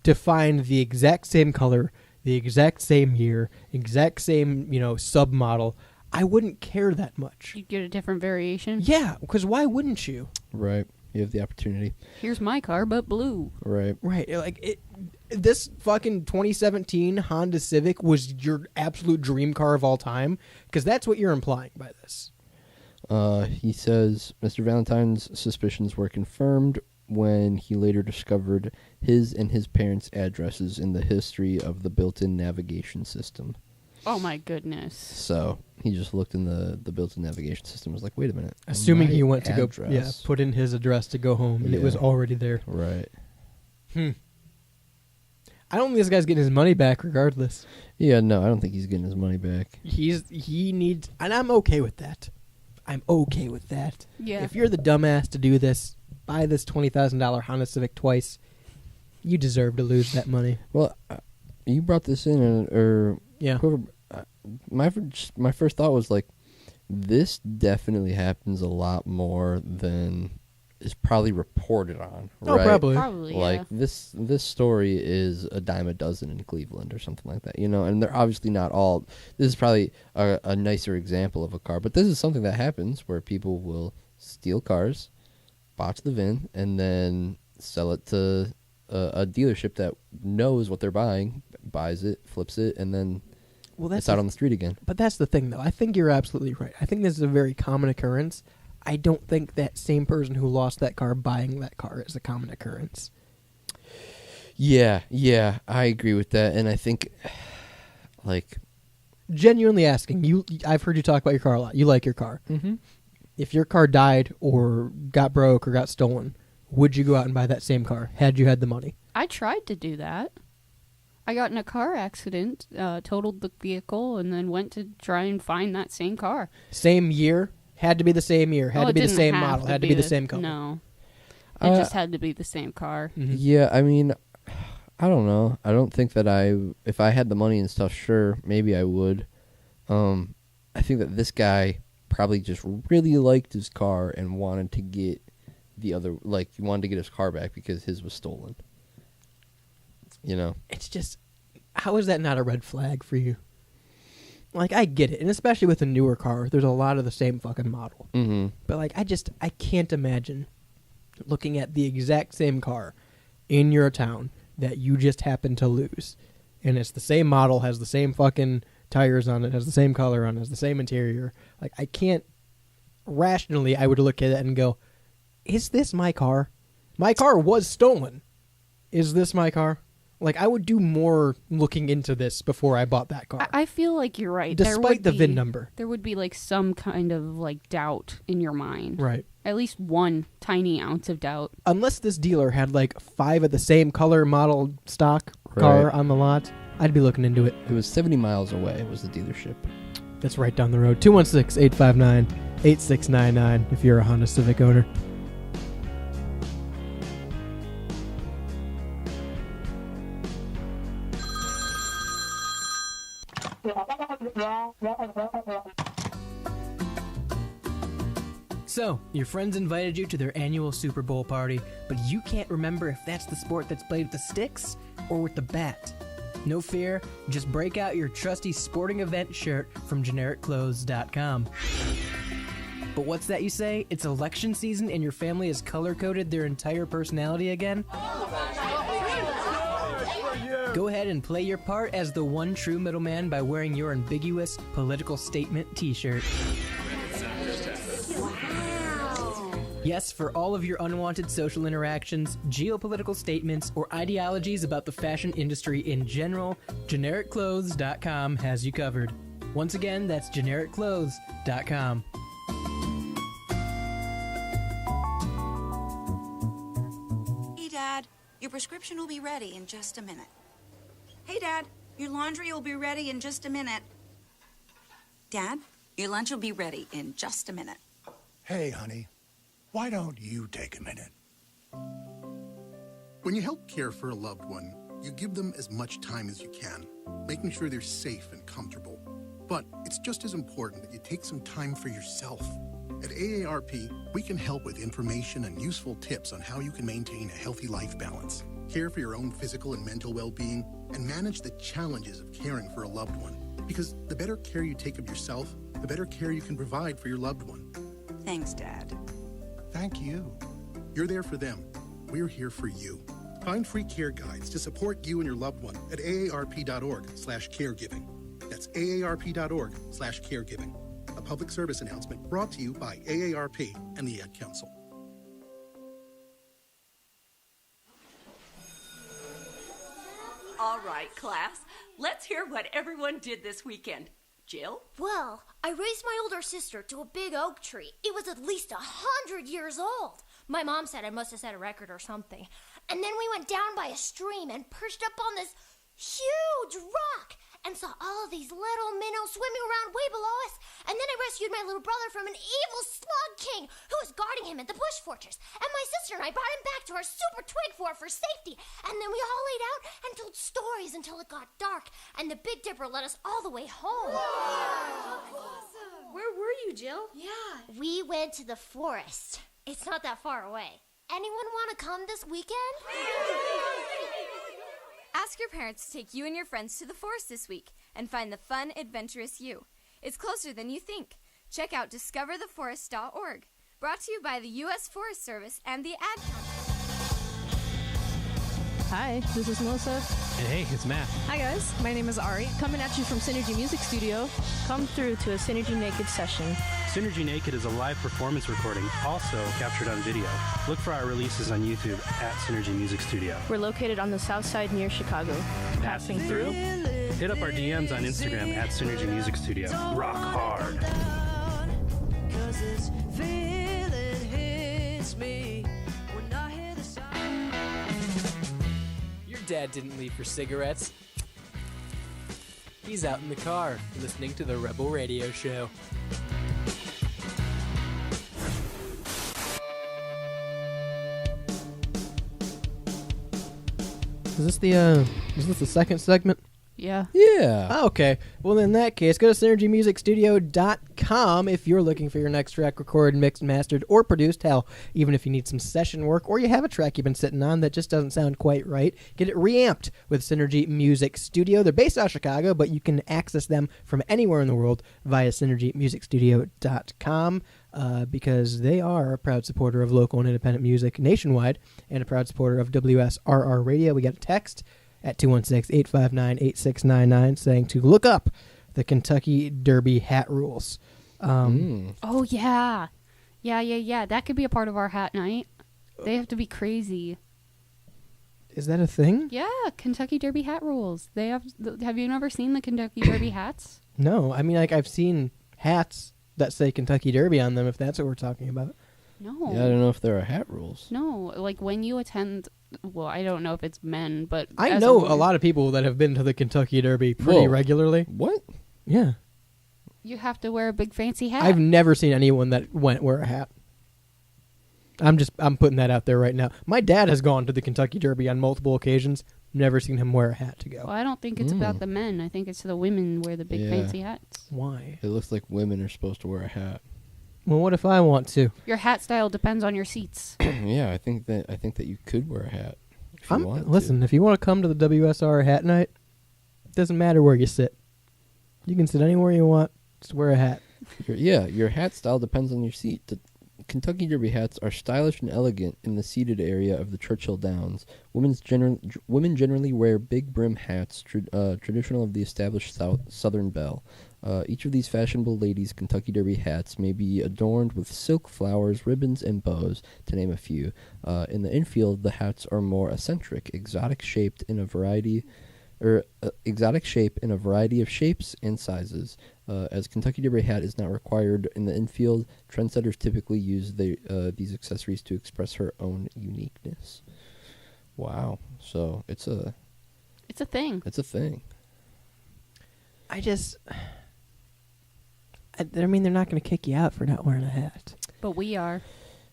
to find the exact same color, the exact same year, exact same, submodel. I wouldn't care that much. You'd get a different variation? Yeah, because why wouldn't you? Right. You have the opportunity. Here's my car, but blue. Right. Right. Like, this fucking 2017 Honda Civic was your absolute dream car of all time? Because that's what you're implying by this. He says Mr. Valentine's suspicions were confirmed when he later discovered his and his parents' addresses in the history of the built-in navigation system. Oh my goodness. So he just looked in the built-in navigation system and was like, wait a minute. Assuming he went to address. go, put in his address to go home, and it was already there. Right. I don't think this guy's getting his money back regardless. Yeah, no, I don't think he's getting his money back. He needs, and I'm okay with that. I'm okay with that. Yeah. If you're the dumbass to do this, buy this $20,000 Honda Civic twice, you deserve to lose that money. Well, you brought this in, whoever, my first thought was like, this definitely happens a lot more than is probably reported on. Oh, right? probably. Like this story is a dime a dozen in Cleveland or something like that, and they're obviously not all. This is probably a nicer example of a car, but this is something that happens where people will steal cars, botch the VIN, and then sell it to a dealership that knows what they're buying, buys it, flips it, and then it's out on the street again. But that's the thing, though. I think you're absolutely right. I think this is a very common occurrence. I don't think that same person who lost that car buying that car is a common occurrence. Yeah, I agree with that, and I think, like, Genuinely asking, I've heard you talk about your car a lot. You like your car. Mhm. If your car died or got broke or got stolen, would you go out and buy that same car had you had the money? I tried to do that. I got in a car accident, totaled the vehicle, and then went to try and find that same car. Same year? Had to be the same year. Had to be the same model. Had to be the same color. No. It just had to be the same car. Yeah, I mean, I don't know. I don't think that if I had the money and stuff, sure, maybe I would. I think that this guy probably just really liked his car and wanted to get he wanted to get his car back because his was stolen. You know? It's just, how is that not a red flag for you? Like, I get it, and especially with a newer car, there's a lot of the same fucking model. Mm-hmm. But, like, I can't imagine looking at the exact same car in your town that you just happen to lose. And it's the same model, has the same fucking tires on it, has the same color on it, has the same interior. Like, I can't, rationally, I would look at it and go, is this my car? My car was stolen. Is this my car? Like, I would do more looking into this before I bought that car. I feel like you're right. Despite the VIN number. There would be, like, some kind of, like, doubt in your mind. Right. At least one tiny ounce of doubt. Unless this dealer had, like, 5 of the same color model stock car on the lot, I'd be looking into it. It was 70 miles away, was the dealership. That's right down the road. 216-859-8699 if you're a Honda Civic owner. So, your friends invited you to their annual Super Bowl party, but you can't remember if that's the sport that's played with the sticks or with the bat. No fear, just break out your trusty sporting event shirt from GenericClothes.com. But what's that you say? It's election season and your family has color-coded their entire personality again? Go ahead and play your part as the one true middleman by wearing your ambiguous political statement t-shirt. Yes, for all of your unwanted social interactions, geopolitical statements, or ideologies about the fashion industry in general, GenericClothes.com has you covered. Once again, that's GenericClothes.com. Hey, Dad, your prescription will be ready in just a minute. Hey, Dad, your laundry will be ready in just a minute. Dad, your lunch will be ready in just a minute. Hey, honey. Why don't you take a minute? When you help care for a loved one, you give them as much time as you can, making sure they're safe and comfortable. But it's just as important that you take some time for yourself. At AARP, we can help with information and useful tips on how you can maintain a healthy life balance, care for your own physical and mental well-being, and manage the challenges of caring for a loved one. Because the better care you take of yourself, the better care you can provide for your loved one. Thanks, Dad. Thank you. You're there for them. We're here for you. Find free care guides to support you and your loved one at aarp.org/caregiving. That's aarp.org/caregiving. A public service announcement brought to you by AARP and the Ad Council. All right, class. Let's hear what everyone did this weekend. Jill? Well, I raised my older sister to a big oak tree. It was at least 100 years old. My mom said I must have set a record or something. And then we went down by a stream and perched up on this huge rock and saw all of these little minnows swimming around way below us. And then I rescued my little brother from an evil slug king who was guarding him at the bush fortress. And my sister and I brought him back to our super twig fort for safety. And then we all laid out and told stories until it got dark. And the Big Dipper led us all the way home. Wow. Awesome. Where were you, Jill? Yeah. We went to the forest. It's not that far away. Anyone want to come this weekend? Ask your parents to take you and your friends to the forest this week and find the fun, adventurous you. It's closer than you think. Check out discovertheforest.org. Brought to you by the U.S. Forest Service and the Ad Council. Hi, this is Melissa. And hey, it's Matt. Hi guys, my name is Ari. Coming at you from Synergy Music Studio. Come through to a Synergy Naked session. Synergy Naked is a live performance recording, also captured on video. Look for our releases on YouTube at Synergy Music Studio. We're located on the south side near Chicago. Passing through. Hit up our DMs on Instagram at Synergy Music Studio. Rock hard. Your dad didn't leave for cigarettes. He's out in the car, listening to the Rebel Radio Show. Is this the second segment? Yeah. Yeah. Oh, okay. Well, in that case, go to synergymusicstudio.com if you're looking for your next track recorded, mixed, mastered, or produced. Hell, even if you need some session work or you have a track you've been sitting on that just doesn't sound quite right, get it reamped with Synergy Music Studio. They're based out of Chicago, but you can access them from anywhere in the world via synergymusicstudio.com because they are a proud supporter of local and independent music nationwide and a proud supporter of WSRR Radio. We got a text at 216-859-8699 saying to look up the Kentucky Derby hat rules. Oh, yeah. Yeah. That could be a part of our hat night. They have to be crazy. Is that a thing? Yeah, Kentucky Derby hat rules. They have you never seen the Kentucky Derby hats? No. I mean, like, I've seen hats that say Kentucky Derby on them, if that's what we're talking about. No. Yeah, I don't know if there are hat rules. No, like when you attend, well, I don't know if it's men, but I know a lot of people that have been to the Kentucky Derby pretty regularly. What? Yeah. You have to wear a big fancy hat. I've never seen anyone that went wear a hat. I'm putting that out there right now. My dad has gone to the Kentucky Derby on multiple occasions. Never seen him wear a hat to go. Well, I don't think it's about the men. I think it's the women wear the big fancy hats. Why? It looks like women are supposed to wear a hat. Well, what if I want to? Your hat style depends on your seats. Yeah, I think that you could wear a hat if you want Listen, if you want to come to the WSR hat night, it doesn't matter where you sit. You can sit anywhere you want. Just wear a hat. Your hat style depends on your seat. The Kentucky Derby hats are stylish and elegant in the seated area of the Churchill Downs. Women generally wear big brim hats, traditional of the established Southern belle. Each of these fashionable ladies' Kentucky Derby hats may be adorned with silk flowers, ribbons, and bows, to name a few. In the infield, the hats are more eccentric, exotic shape in a variety of shapes and sizes. As Kentucky Derby hat is not required in the infield, trendsetters typically use these accessories to express her own uniqueness. Wow. So it's a thing. It's a thing. I mean, they're not going to kick you out for not wearing a hat. But we are.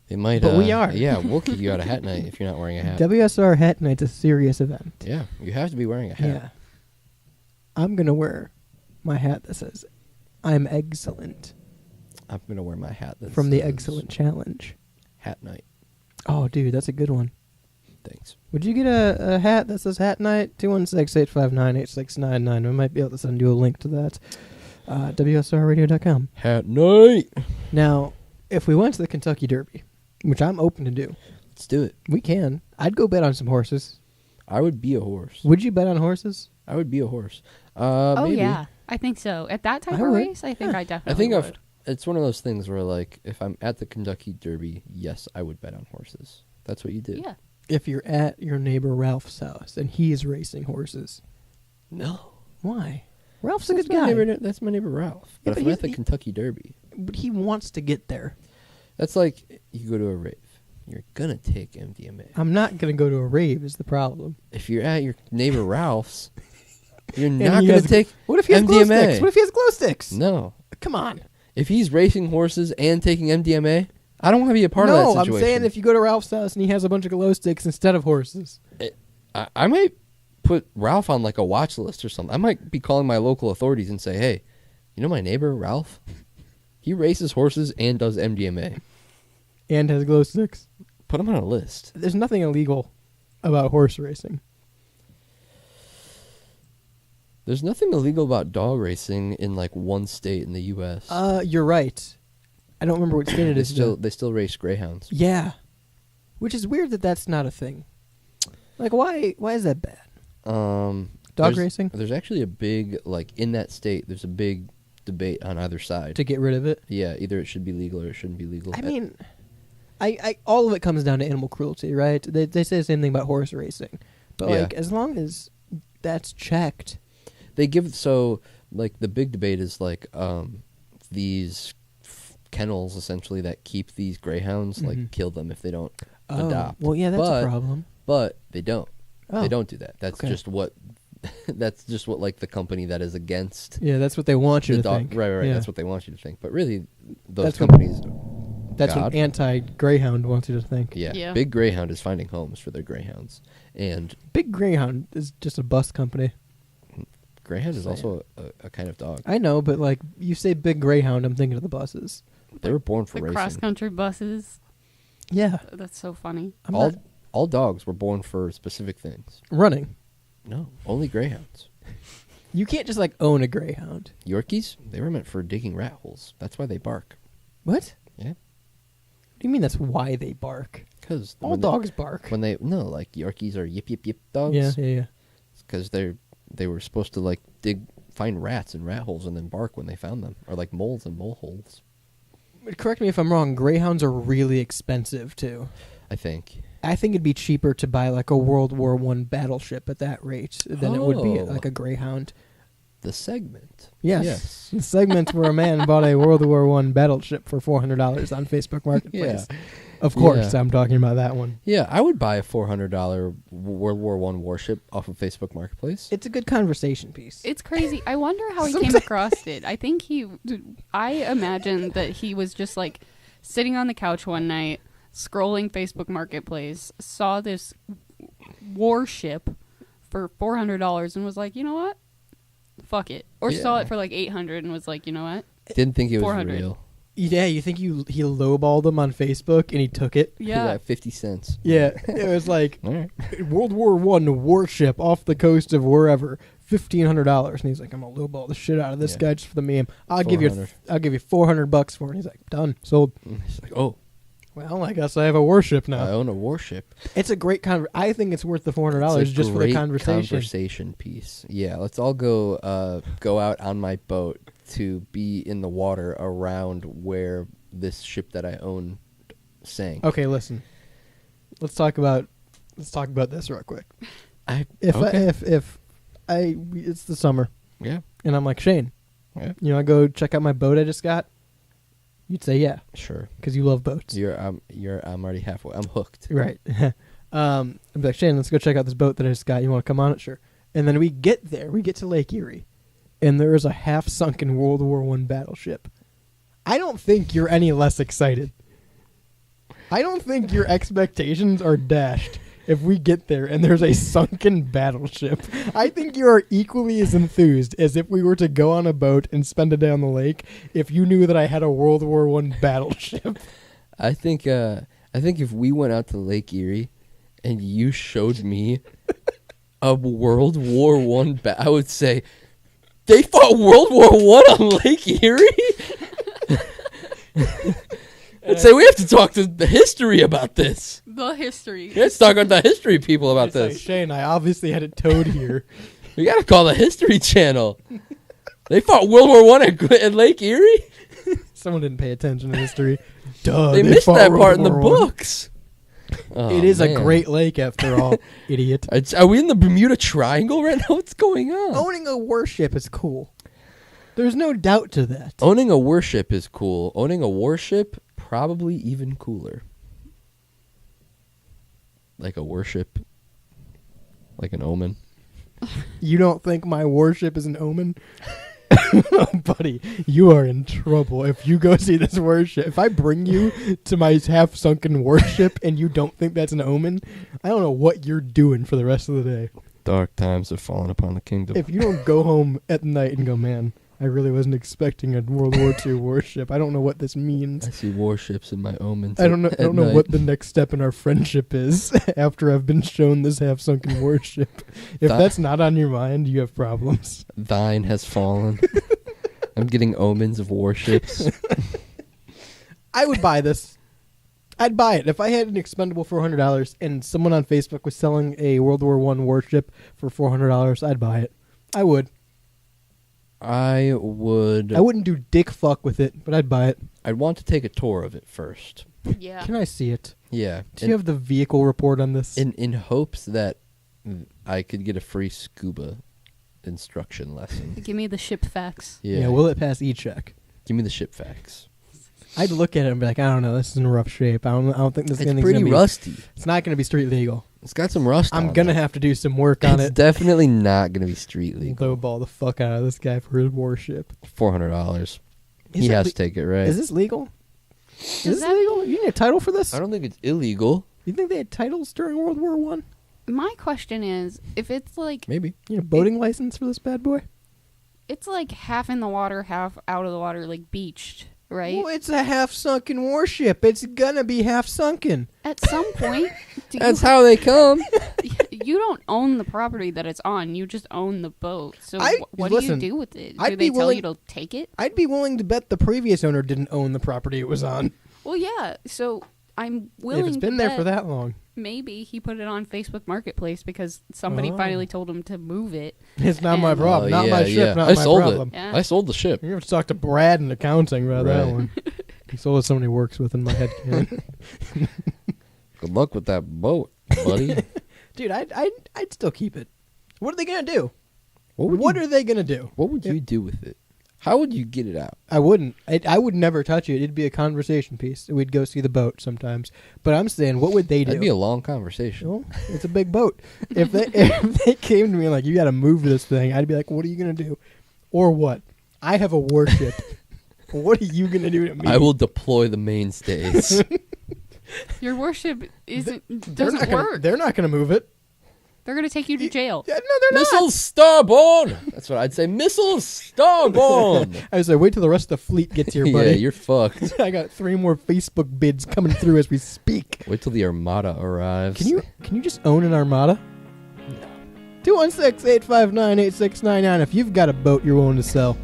They might. But we are. Yeah, we'll kick you out of hat night if you're not wearing a hat. WSR hat night's a serious event. Yeah, you have to be wearing a hat. Yeah. I'm going to wear my hat that says, I'm excellent. I'm going to wear my hat that from says the Excellent Challenge. Hat night. Oh, dude, that's a good one. Thanks. Would you get a hat that says hat night? 216-859-8699. We might be able to send you a link to that. WSRradio.com. Hat night. Now, if we went to the Kentucky Derby, which I'm open to do. Let's do it. We can. I'd go bet on some horses. I would be a horse. Would you bet on horses? I would be a horse. Oh, maybe. yeah. I think so. At that type of race, I think I definitely would. It's one of those things where, like, if I'm at the Kentucky Derby, yes, I would bet on horses. That's what you did. Yeah. If you're at your neighbor Ralph's house and he is racing horses. No. Why? Ralph's a good guy. That's my neighbor Ralph. Yeah, but if I'm at the Kentucky Derby. But he wants to get there. That's like you go to a rave. You're going to take MDMA. I'm not going to go to a rave is the problem. If you're at your neighbor Ralph's, you're not going to take What if he has MDMA. glow sticks? What if he has glow sticks? No. Come on. If he's racing horses and taking MDMA, I don't want to be a part of that situation. No, I'm saying if you go to Ralph's house and he has a bunch of glow sticks instead of horses. I might put Ralph on like a watch list or something. I might be calling my local authorities and say, hey, you know my neighbor Ralph? He races horses and does MDMA. And has glow sticks. Put him on a list. There's nothing illegal about horse racing. There's nothing illegal about dog racing in like one state in the U.S. You're right. I don't remember what state it is. They still race greyhounds. Yeah. Which is weird that that's not a thing. Like, why is that bad? Dog racing? There's actually a big, like, in that state, there's a big debate on either side. To get rid of it? Yeah, either it should be legal or it shouldn't be legal. I mean, I all of it comes down to animal cruelty, right? They say the same thing about horse racing. But, Yeah. like, as long as that's checked. They give, so, like, the big debate is, like, these kennels, essentially, that keep these greyhounds, like, kill them if they don't adopt. Well, yeah, that's a problem. But they don't. Oh. They don't do that. That's Okay. just what... That's just what, like, the company that is against... Yeah, that's what they want you the to dog, think. Right, Yeah. that's what they want you to think. But really, those That's companies... That's God. what anti-greyhound wants you to think. Yeah. Big Greyhound is finding homes for their greyhounds. And Big Greyhound is just a bus company. Greyhound is also a kind of dog. I know, but, like, you say Big Greyhound, I'm thinking of the buses. They were born for The racing. cross-country buses. Yeah. That's so funny. All dogs were born for specific things. Running. No, only greyhounds. You can't just, like, own a greyhound. Yorkies, they were meant for digging rat holes. That's why they bark. What? Yeah. What do you mean that's why they bark? Because all dogs bark. When they like Yorkies are yip yip yip dogs. Yeah. Because they were supposed to like find rats in rat holes and then bark when they found them, or like moles in mole holes. Correct me if I'm wrong. Greyhounds are really expensive too. I think it'd be cheaper to buy like a World War I battleship at that rate than it would be like a Greyhound. The segment. Yes. The segment where a man bought a World War I battleship for $400 on Facebook Marketplace. Yeah. Of course, I'm talking about that one. Yeah, I would buy a $400 World War I warship off of Facebook Marketplace. It's a good conversation piece. It's crazy. I wonder how he came across it. I think I imagine that he was just like sitting on the couch one night, scrolling Facebook Marketplace, saw this warship for $400 and was like, you know what? Fuck it. Or saw it for like $800 and was like, you know what? Didn't think it was 400. real. Yeah, you think he lowballed them on Facebook and he took it? Yeah. 50 cents. Yeah, it was like All right. World War I warship off the coast of wherever, $1,500, and he's like, I'm gonna lowball the shit out of this guy just for the meme. I'll give you $400 for it. And he's like, done, sold. He's like, oh, well, I guess I have a warship now. I own a warship. It's a great I think it's worth the $400 just for the conversation piece. Yeah, let's all go out on my boat to be in the water around where this ship that I own sank. Okay, listen. Let's talk about this real quick. It's the summer. Yeah. And I'm like, Shane, yeah, you know, I go check out my boat I just got. You'd say yeah, sure, because you love boats. I'm already halfway. I'm hooked. Right. I'd be like, Shane, let's go check out this boat that I just got. You want to come on it? Sure. And then we get there. We get to Lake Erie, and there is a half-sunken World War I battleship. I don't think you're any less excited. I don't think your expectations are dashed if we get there and there's a sunken battleship. I think you are equally as enthused as if we were to go on a boat and spend a day on the lake if you knew that I had a World War I battleship. I think if we went out to Lake Erie and you showed me a World War I I would say, they fought World War I on Lake Erie? I'd say we have to talk to the history about this. The history. Let's talk with the history people about It's this. like, Shane, I obviously had it towed here. We gotta call the History Channel. They fought World War I at Lake Erie? Someone didn't pay attention to history. Duh, They missed fought that World part in the War I. books. Oh, It is a man. great lake, after all, idiot. Are we in the Bermuda Triangle right now? What's going on? Owning a warship is cool. There's no doubt to that. Owning a warship is cool. Owning a warship, probably even cooler. Like a warship. Like an omen. You don't think my warship is an omen? Oh, buddy, you are in trouble if you go see this warship. If I bring you to my half-sunken warship and you don't think that's an omen, I don't know what you're doing for the rest of the day. Dark times have fallen upon the kingdom. If you don't go home at night and go, man, I really wasn't expecting a World War II warship. I don't know what this means. I see warships in my omens. I don't know at night. what the next step in our friendship is after I've been shown this half-sunken warship. If that's not on your mind, you have problems. Thine has fallen. I'm getting omens of warships. I would buy this. I'd buy it. If I had an expendable $400 and someone on Facebook was selling a World War I warship for $400, I'd buy it. I would. I would. I wouldn't do dick fuck with it, but I'd buy it. I'd want to take a tour of it first. Yeah. Can I see it? Yeah. Do you have the vehicle report on this? In hopes that I could get a free scuba instruction lesson. Give me the ship facts. Yeah, will it pass E-check? Give me the ship facts. I'd look at it and be like, I don't know, this is in rough shape. I don't think this It's thing's pretty gonna be rusty. It's not going to be street legal. It's got some rust on I'm going to have to do some work on It's it. definitely not going to be street legal. Lowball the fuck out of this guy for his warship. $400. He has to take it, right? Is this legal? Is this legal? You need a title for this? I don't think it's illegal. You think they had titles during World War One? My question is, if it's like... Maybe. You know, boating license for this bad boy? It's like half in the water, half out of the water, like beached, right? Well, it's a half-sunken warship. It's gonna be half-sunken. At some point... That's how they come. You don't own the property that it's on. You just own the boat. So what listen, do you do with it? I'd Do they be tell willing- you to take it? I'd be willing to bet the previous owner didn't own the property it was on. Well, yeah. So I'm willing If it's been to there bet for that long. Maybe he put it on Facebook Marketplace because somebody Oh. finally told him to move it. It's not my And- problem. Not my ship, not I my sold problem. it. Yeah. I sold the ship. You have to talk to Brad in accounting about that Right. one. He sold it somebody works with in my head canon. Good luck with that boat, buddy. Dude, I'd still keep it. What are they gonna do? What are they gonna do? What would you do with it? How would you get it out? I wouldn't. I would never touch it. It'd be a conversation piece. We'd go see the boat sometimes. But I'm saying, what would they do? That'd be a long conversation. Well, it's a big boat. If they came to me like, you got to move this thing, I'd be like, what are you gonna do? Or what? I have a warship. What are you gonna do to me? I will deploy the mainstays. Your worship They're doesn't not gonna- work. They're not going to move it. They're going to take you to jail. No, they're Missiles starboard! That's what I'd say. Missiles starboard! I was like, wait till the rest of the fleet gets here, Yeah, buddy. you're fucked. I got 3 more Facebook bids coming through as we speak. Wait till the Armada arrives. Can you just own an Armada? No. 216-859-8699 if you've got a boat you're willing to sell.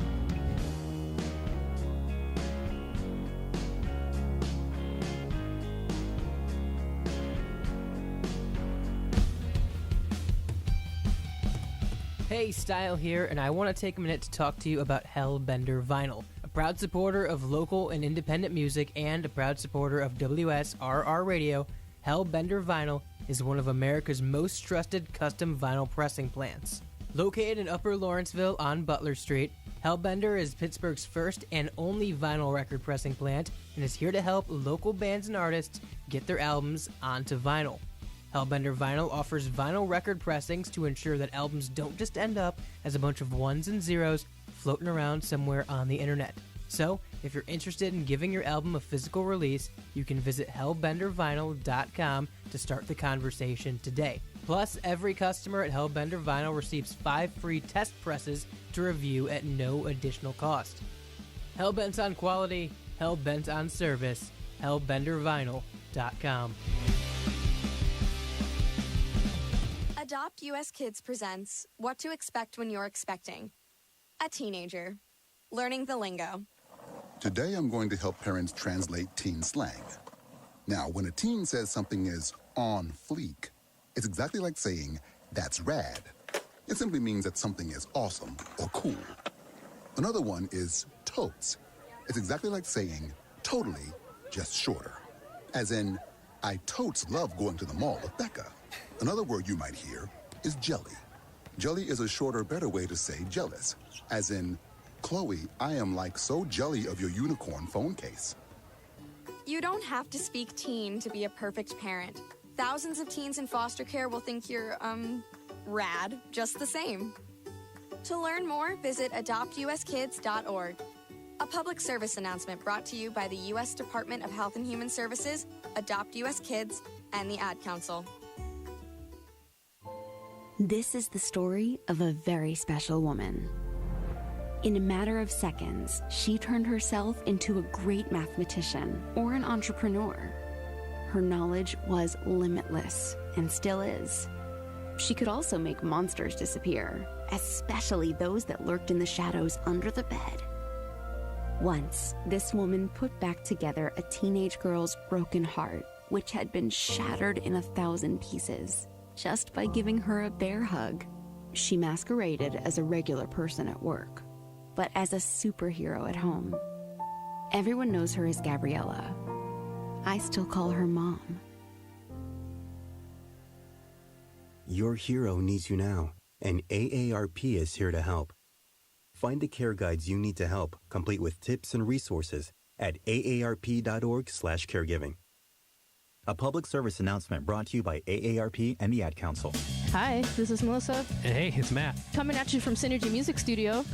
Hey, Style here, and I want to take a minute to talk to you about Hellbender Vinyl, a proud supporter of local and independent music and a proud supporter of WSRR Radio. Hellbender Vinyl is one of America's most trusted custom vinyl pressing plants. Located in Upper Lawrenceville on Butler Street, Hellbender is Pittsburgh's first and only vinyl record pressing plant and is here to help local bands and artists get their albums onto vinyl. Hellbender Vinyl offers vinyl record pressings to ensure that albums don't just end up as a bunch of ones and zeros floating around somewhere on the internet. So, if you're interested in giving your album a physical release, you can visit hellbendervinyl.com to start the conversation today. Plus, every customer at Hellbender Vinyl receives 5 free test presses to review at no additional cost. Hellbent on quality, hellbent on service, hellbendervinyl.com. Adopt US Kids presents What to Expect When You're Expecting. A teenager. Learning the lingo. Today I'm going to help parents translate teen slang. Now, when a teen says something is on fleek, it's exactly like saying, that's rad. It simply means that something is awesome or cool. Another one is totes. It's exactly like saying, totally, just shorter. As in, I totes love going to the mall with Becca. Another word you might hear is jelly. Jelly is a shorter, better way to say jealous. As in, Chloe, I am like so jelly of your unicorn phone case. You don't have to speak teen to be a perfect parent. Thousands of teens in foster care will think you're, rad, just the same. To learn more, visit adoptuskids.org. A public service announcement brought to you by the U.S. Department of Health and Human Services, Adopt U.S. Kids, and the Ad Council. This is the story of a very special woman. In a matter of seconds, she turned herself into a great mathematician or an entrepreneur. Her knowledge was limitless and still is. She could also make monsters disappear, especially those that lurked in the shadows under the bed. Once, this woman put back together a teenage girl's broken heart, which had been shattered in 1,000 pieces, just by giving her a bear hug. She masqueraded as a regular person at work, but as a superhero at home. Everyone knows her as Gabriella. I still call her Mom. Your hero needs you now, and AARP is here to help. Find the care guides you need to help, complete with tips and resources at aarp.org/caregiving. A public service announcement brought to you by AARP and the Ad Council. Hi, this is Melissa. And hey, it's Matt. Coming at you from Synergy Music Studio.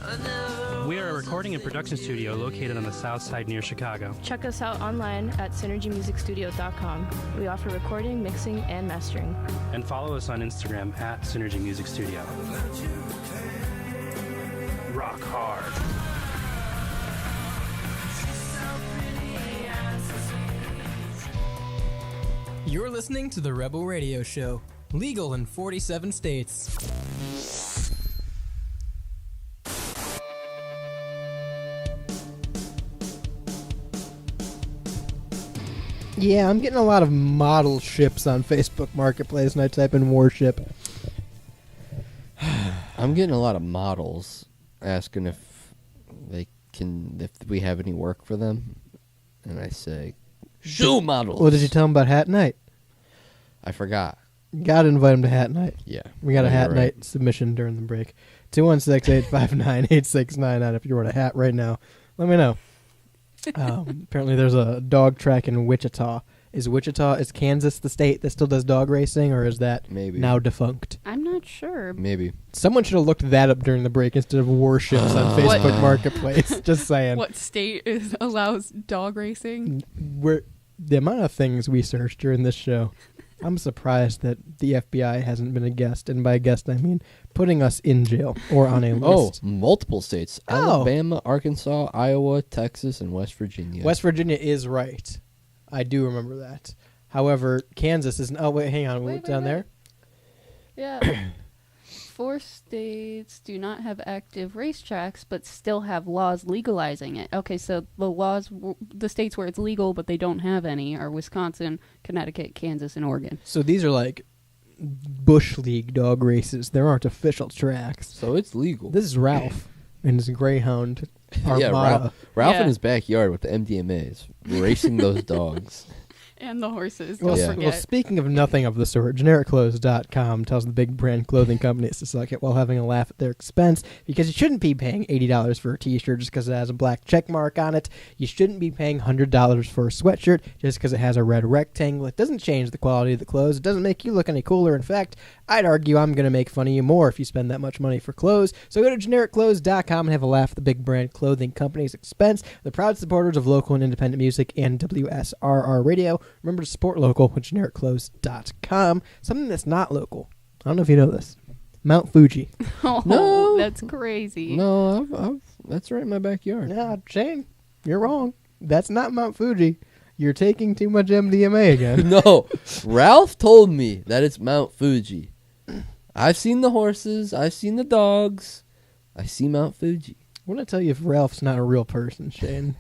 We are a recording and production studio located on the south side near Chicago. Check us out online at synergymusicstudio.com. We offer recording, mixing, and mastering. And follow us on Instagram at Synergy Music Studio. Rock hard. You're listening to the Rebel Radio Show, legal in 47 states. Yeah, I'm getting a lot of model ships on Facebook Marketplace, and I type in warship. I'm getting a lot of models asking if we have any work for them, and I say, shoe models. Well, did you tell them about Hat Night? I forgot. Gotta invite them to Hat Night. Yeah. We got a Hat right. Night submission during the break. 216-859-8699. If you want a hat right now, let me know. Apparently there's a dog track in Wichita. Is Kansas the state that still does dog racing, or is that now defunct? I'm not sure. Maybe. Someone should have looked that up during the break instead of warships on Facebook Marketplace. Just saying. What state allows dog racing? The amount of things we searched during this show, I'm surprised that the FBI hasn't been a guest, and by guest I mean putting us in jail or on a list. Oh, multiple states. Alabama, Arkansas, Iowa, Texas, and West Virginia. West Virginia is right. I do remember that. However, Kansas isn't. Oh, wait, hang on. Wait, down there? Yeah. 4 states do not have active racetracks, but still have laws legalizing it. Okay, so the states where it's legal, but they don't have any, are Wisconsin, Connecticut, Kansas, and Oregon. So these are like Bush League dog races. There aren't official tracks. So it's legal. This is Ralph and his Greyhound Armada. Yeah, Ralph in his backyard with the MDMAs, racing those dogs. And the horses. Well, Don't forget. speaking of nothing of the sort, GenericClothes.com tells the big brand clothing companies to suck it while having a laugh at their expense, because you shouldn't be paying $80 for a t-shirt just because it has a black check mark on it. You shouldn't be paying $100 for a sweatshirt just because it has a red rectangle. It doesn't change the quality of the clothes. It doesn't make you look any cooler. In fact, I'd argue I'm going to make fun of you more if you spend that much money for clothes. So go to GenericClothes.com and have a laugh at the big brand clothing company's expense. The proud supporters of local and independent music and WSRR Radio. Remember to support local with GenericClothes.com. Something that's not local. I don't know if you know this. Mount Fuji. Oh, No. that's crazy. No, that's right in my backyard. Yeah, Shane, you're wrong. That's not Mount Fuji. You're taking too much MDMA again. No, Ralph told me that it's Mount Fuji. I've seen the horses. I've seen the dogs. I see Mount Fuji. I want to tell you if Ralph's not a real person, Shane.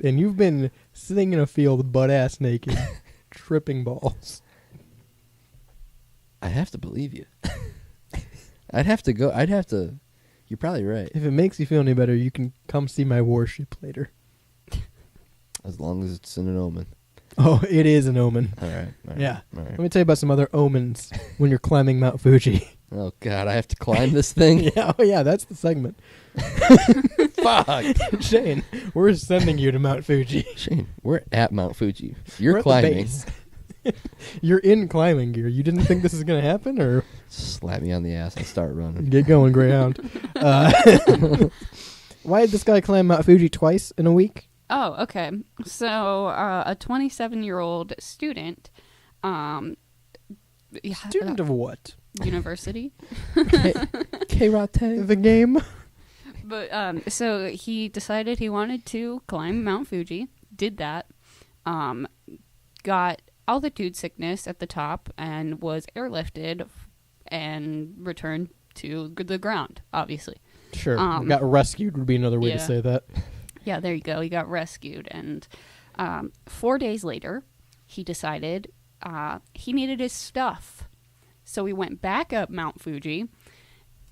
And you've been sitting in a field butt-ass naked, tripping balls. I have to believe you. I'd have to go. You're probably right. If it makes you feel any better, you can come see my warship later. As long as it's in an omen. Oh, it is an omen. All right. Yeah. All right. Let me tell you about some other omens when you're climbing Mount Fuji. Oh, God. I have to climb this thing? Yeah, oh, yeah, that's the segment. Fuck. Shane, we're sending you to Mount Fuji. Shane, we're at Mount Fuji. You're We're at the climbing. base. You're in climbing gear. You didn't think this is going to happen, or? Slap me on the ass and start running. Get going, Greyhound. Why did this guy climb Mount Fuji twice in a week? Oh, okay. So, a 27-year-old student, Student of what? University. Karate. The game. But so he decided he wanted to climb Mount Fuji. Did that. Got altitude sickness at the top and was airlifted and returned to the ground. Obviously. Sure. Got rescued would be another way to yeah. say that. Yeah, there you go. He got rescued. And 4 days later, he decided he needed his stuff. So he went back up Mount Fuji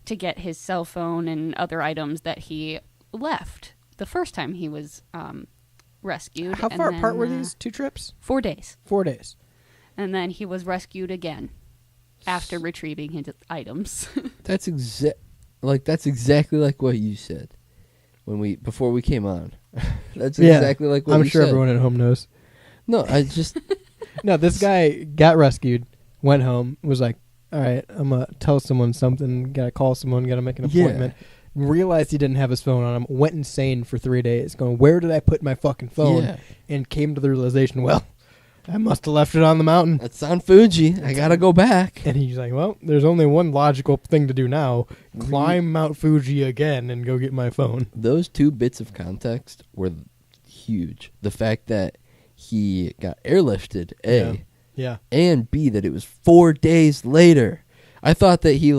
to get his cell phone and other items that he left the first time he was rescued. How And far then, apart were these 2 trips? 4 days. 4 days. And then he was rescued again after retrieving his items. That's exactly like what you said before we came on. That's exactly like what I'm you sure said. everyone at home knows. No, I just No, this guy got rescued, went home, was like, all right, I'm going to tell someone something, got to call someone, got to make an appointment. Realized he didn't have his phone on him, went insane for 3 days, going, where did I put my fucking phone? Yeah. And came to the realization, well, I must have left it on the mountain. It's on Fuji. I got to go back. And he's like, well, there's only one logical thing to do now. Climb Mount Fuji again and go get my phone. Those 2 bits of context were huge. The fact that he got airlifted, A. Yeah. And B, that it was 4 days later. I thought that he,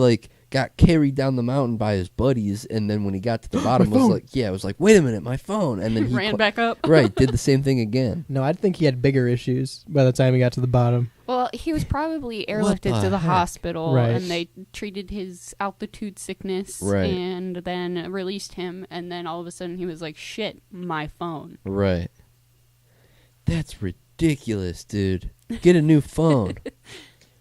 got carried down the mountain by his buddies, and then when he got to the bottom, it was like, wait a minute, my phone. And then he ran back up. Right, did the same thing again. No, I think he had bigger issues by the time he got to the bottom. Well, he was probably What airlifted the to the heck? hospital, Right. and they treated his altitude sickness, Right. and then released him, and then all of a sudden he was like, shit, my phone. Right. That's ridiculous, dude. Get a new phone.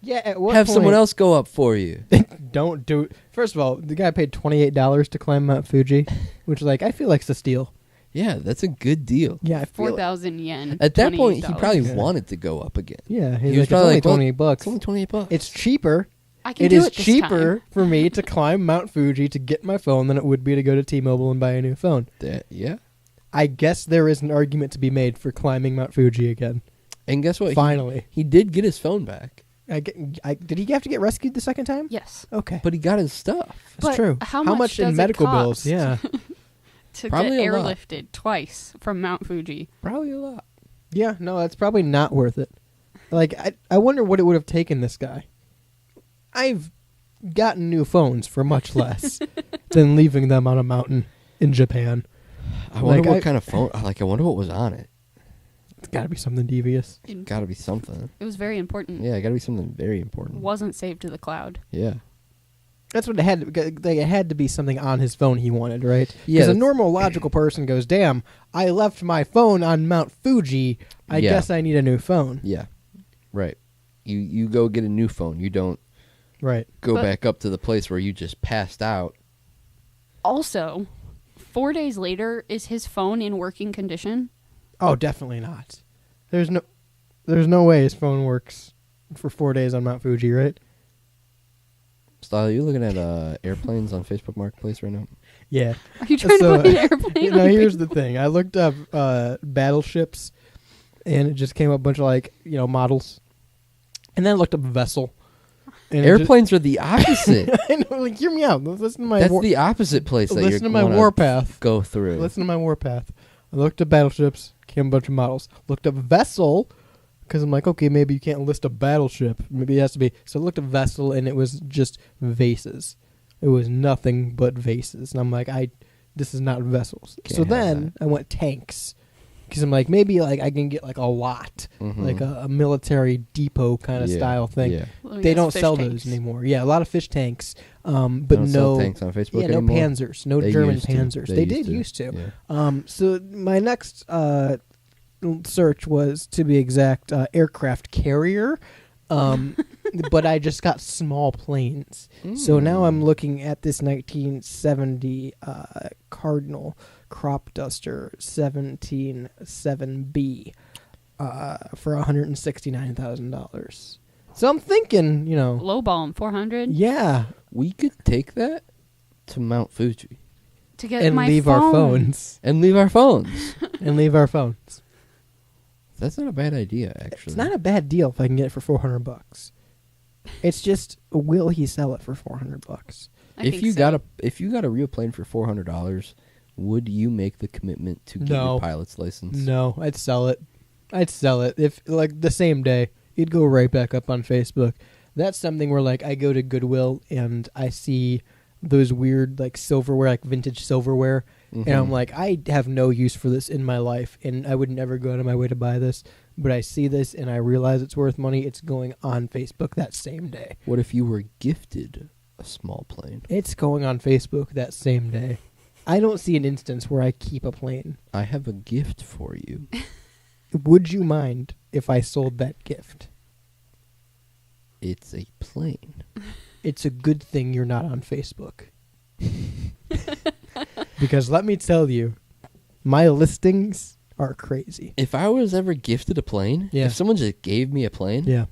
Yeah, at what Have point, someone else go up for you. Don't do it. First of all, the guy paid $28 to climb Mount Fuji, which, I feel like it's a steal. Yeah, that's a good deal. Yeah, I feel 4,000 yen. At that point, he $28. probably wanted to go up again. Yeah, He he's was like, probably it's only like, $28. It's only $28. It's cheaper. I can It do is it this cheaper time. for me to climb Mount Fuji to get my phone than it would be to go to T-Mobile and buy a new phone. Yeah. I guess there is an argument to be made for climbing Mount Fuji again. And guess what? Finally. He did get his phone back. Did he have to get rescued the second time? Yes. Okay. But he got his stuff. That's But true. how much in does it medical cost? bills? Yeah. To Probably get a lot. airlifted twice from Mount Fuji. Probably a lot. Yeah, no, that's probably not worth it. I wonder what it would have taken this guy. I've gotten new phones for much less than leaving them on a mountain in Japan. I wonder what kind of phone. I wonder what was on it. It's got to be something devious. In- Got to be something. It was very important. Yeah, got to be something very important. Wasn't saved to the cloud. Yeah. That's what it had. It had to be something on his phone he wanted, right? Yeah, Because a that's- normal, logical person goes, "Damn, I left my phone on Mount Fuji. I Yeah. guess I need a new phone." Yeah. Right. You go get a new phone. You don't Right. go But- back up to the place where you just passed out. Also, 4 days later, is his phone in working condition? Oh, definitely not. There's no way his phone works for 4 days on Mount Fuji, right? Style, you looking at airplanes on Facebook Marketplace right now? Yeah. Are you trying to So, book an airplane? No, on here's Facebook? the thing. I looked up battleships, and it just came up a bunch of models, and then I looked up vessel. And it Airplanes are the opposite. just, I know, hear me out. Listen to my. That's the opposite place that listen you to my wanna warpath. go through. Listen to my warpath. I looked up battleships, came a bunch of models. Looked up vessel, because I'm like, okay, maybe you can't list a battleship. Maybe it has to be. So I looked up vessel, and it was just vases. It was nothing but vases, and I'm like, this is not vessels. Can't So have then I went tanks, because I'm like, maybe I can get a lot, like a military depot kind of Yeah, style thing. yeah. Well, They yes, don't fish sell tanks. those anymore. Yeah, a lot of fish tanks, but don't sell no tanks on Facebook Yeah, no anymore? Panzers, no They German used to. Panzers. They They used did to. used to. Yeah. So my next search was, to be exact, aircraft carrier. But I just got small planes. So now I'm looking at this 1970 Cardinal Crop Duster 177B for $169,000. So I'm thinking, Lowball him, 400 yeah, We could take that to Mount Fuji to get and my leave phone. our phones. and leave our phones. And leave our phones. That's not a bad idea, actually. It's not a bad deal if I can get it for $400. It's just, will he sell it for $400? If you got a real plane for $400, would you make the commitment to get your pilot's license? No, I'd sell it. If the same day. It'd go right back up on Facebook. That's something where I go to Goodwill and I see those weird like silverware, like vintage silverware, and I'm Mhm. like, I have no use for this in my life, and I would never go out of my way to buy this. But I see this and I realize it's worth money. It's going on Facebook that same day. What if you were gifted a small plane? It's going on Facebook that same day. I don't see an instance where I keep a plane. I have a gift for you. Would you mind if I sold that gift? It's a plane. It's a good thing you're not on Facebook. Because let me tell you, my listings are crazy. If I was ever gifted a plane, Yeah. if someone just gave me a plane, Yeah.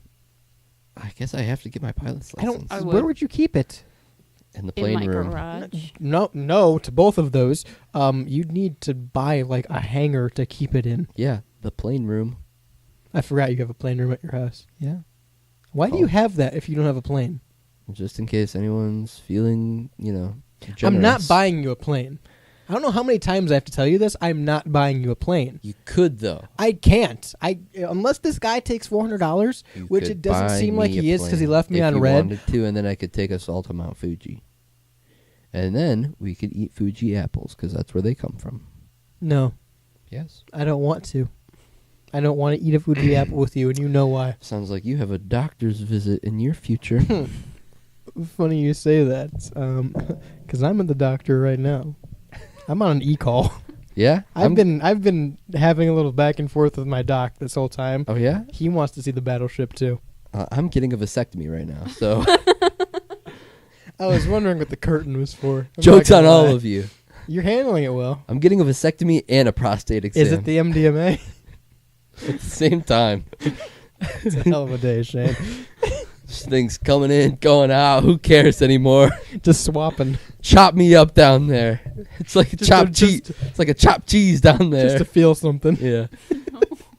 I guess I have to get my pilot's I license. don't. Where would you keep it? In the plane room. No. To both of those, you'd need to buy like a hangar to keep it in. Yeah, the plane room. I forgot you have a plane room at your house. Yeah. Why do you have that if you don't have a plane? Just in case anyone's feeling, I'm not generous. buying you a plane. I don't know how many times I have to tell you this. I'm not buying you a plane. You could though. I can't. Unless this guy takes $400, which Could it doesn't buy seem like me a he is because he plane left me if on you red. wanted to, and then I could take us all to Mount Fuji, and then we could eat Fuji apples because that's where they come from. No. Yes. I don't want to. I don't want to eat a Fuji apple with you, and you know why. Sounds like you have a doctor's visit in your future. Funny you say that, because I'm at the doctor right now. I'm on an e-call. Yeah? I've been having a little back and forth with my doc this whole time. Oh yeah? He wants to see the battleship too. I'm getting a vasectomy right now, so I was wondering what the curtain was for. I'm jokes not on gonna all lie. of you. You're handling it well. I'm getting a vasectomy and a prostate exam. Is it the MDMA? at the same time? It's a hell of a day, Shane. This thing's coming in, going out. Who cares anymore? Just swapping. Chop me up down there. It's like a Just chopped to- cheese. It's like a chopped cheese down there. Just to feel something. Yeah.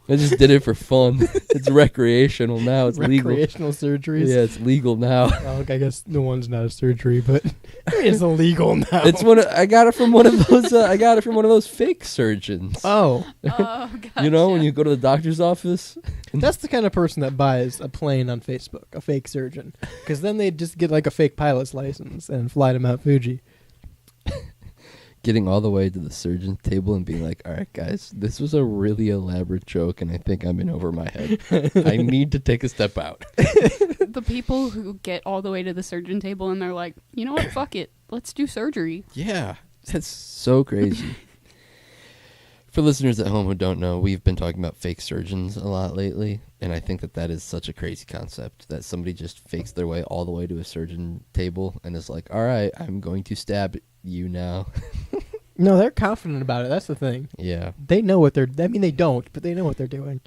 I just did it for fun. It's recreational now. It's legal. Recreational surgeries. Yeah, it's legal now. Well, I guess the one's not a surgery, but it's illegal now. It's I got it from one of those. I got it from one of those fake surgeons. Oh. You know when you go to the doctor's office. That's the kind of person that buys a plane on Facebook, a fake surgeon, because then they just get like a fake pilot's license and fly to Mount Fuji. Getting all the way to the surgeon's table and being like, all right, guys, this was a really elaborate joke, and I think I'm in over my head. I need to take a step out. The people who get all the way to the surgeon table and they're like, you know what, fuck it, let's do surgery. Yeah, that's so crazy. For listeners at home who don't know, we've been talking about fake surgeons a lot lately, and I think that is such a crazy concept that somebody just fakes their way all the way to a surgeon table and is like, all right, I'm going to stab you now. No, they're confident about it. That's the thing. Yeah. They know what they're... I mean, they don't, but they know what they're doing.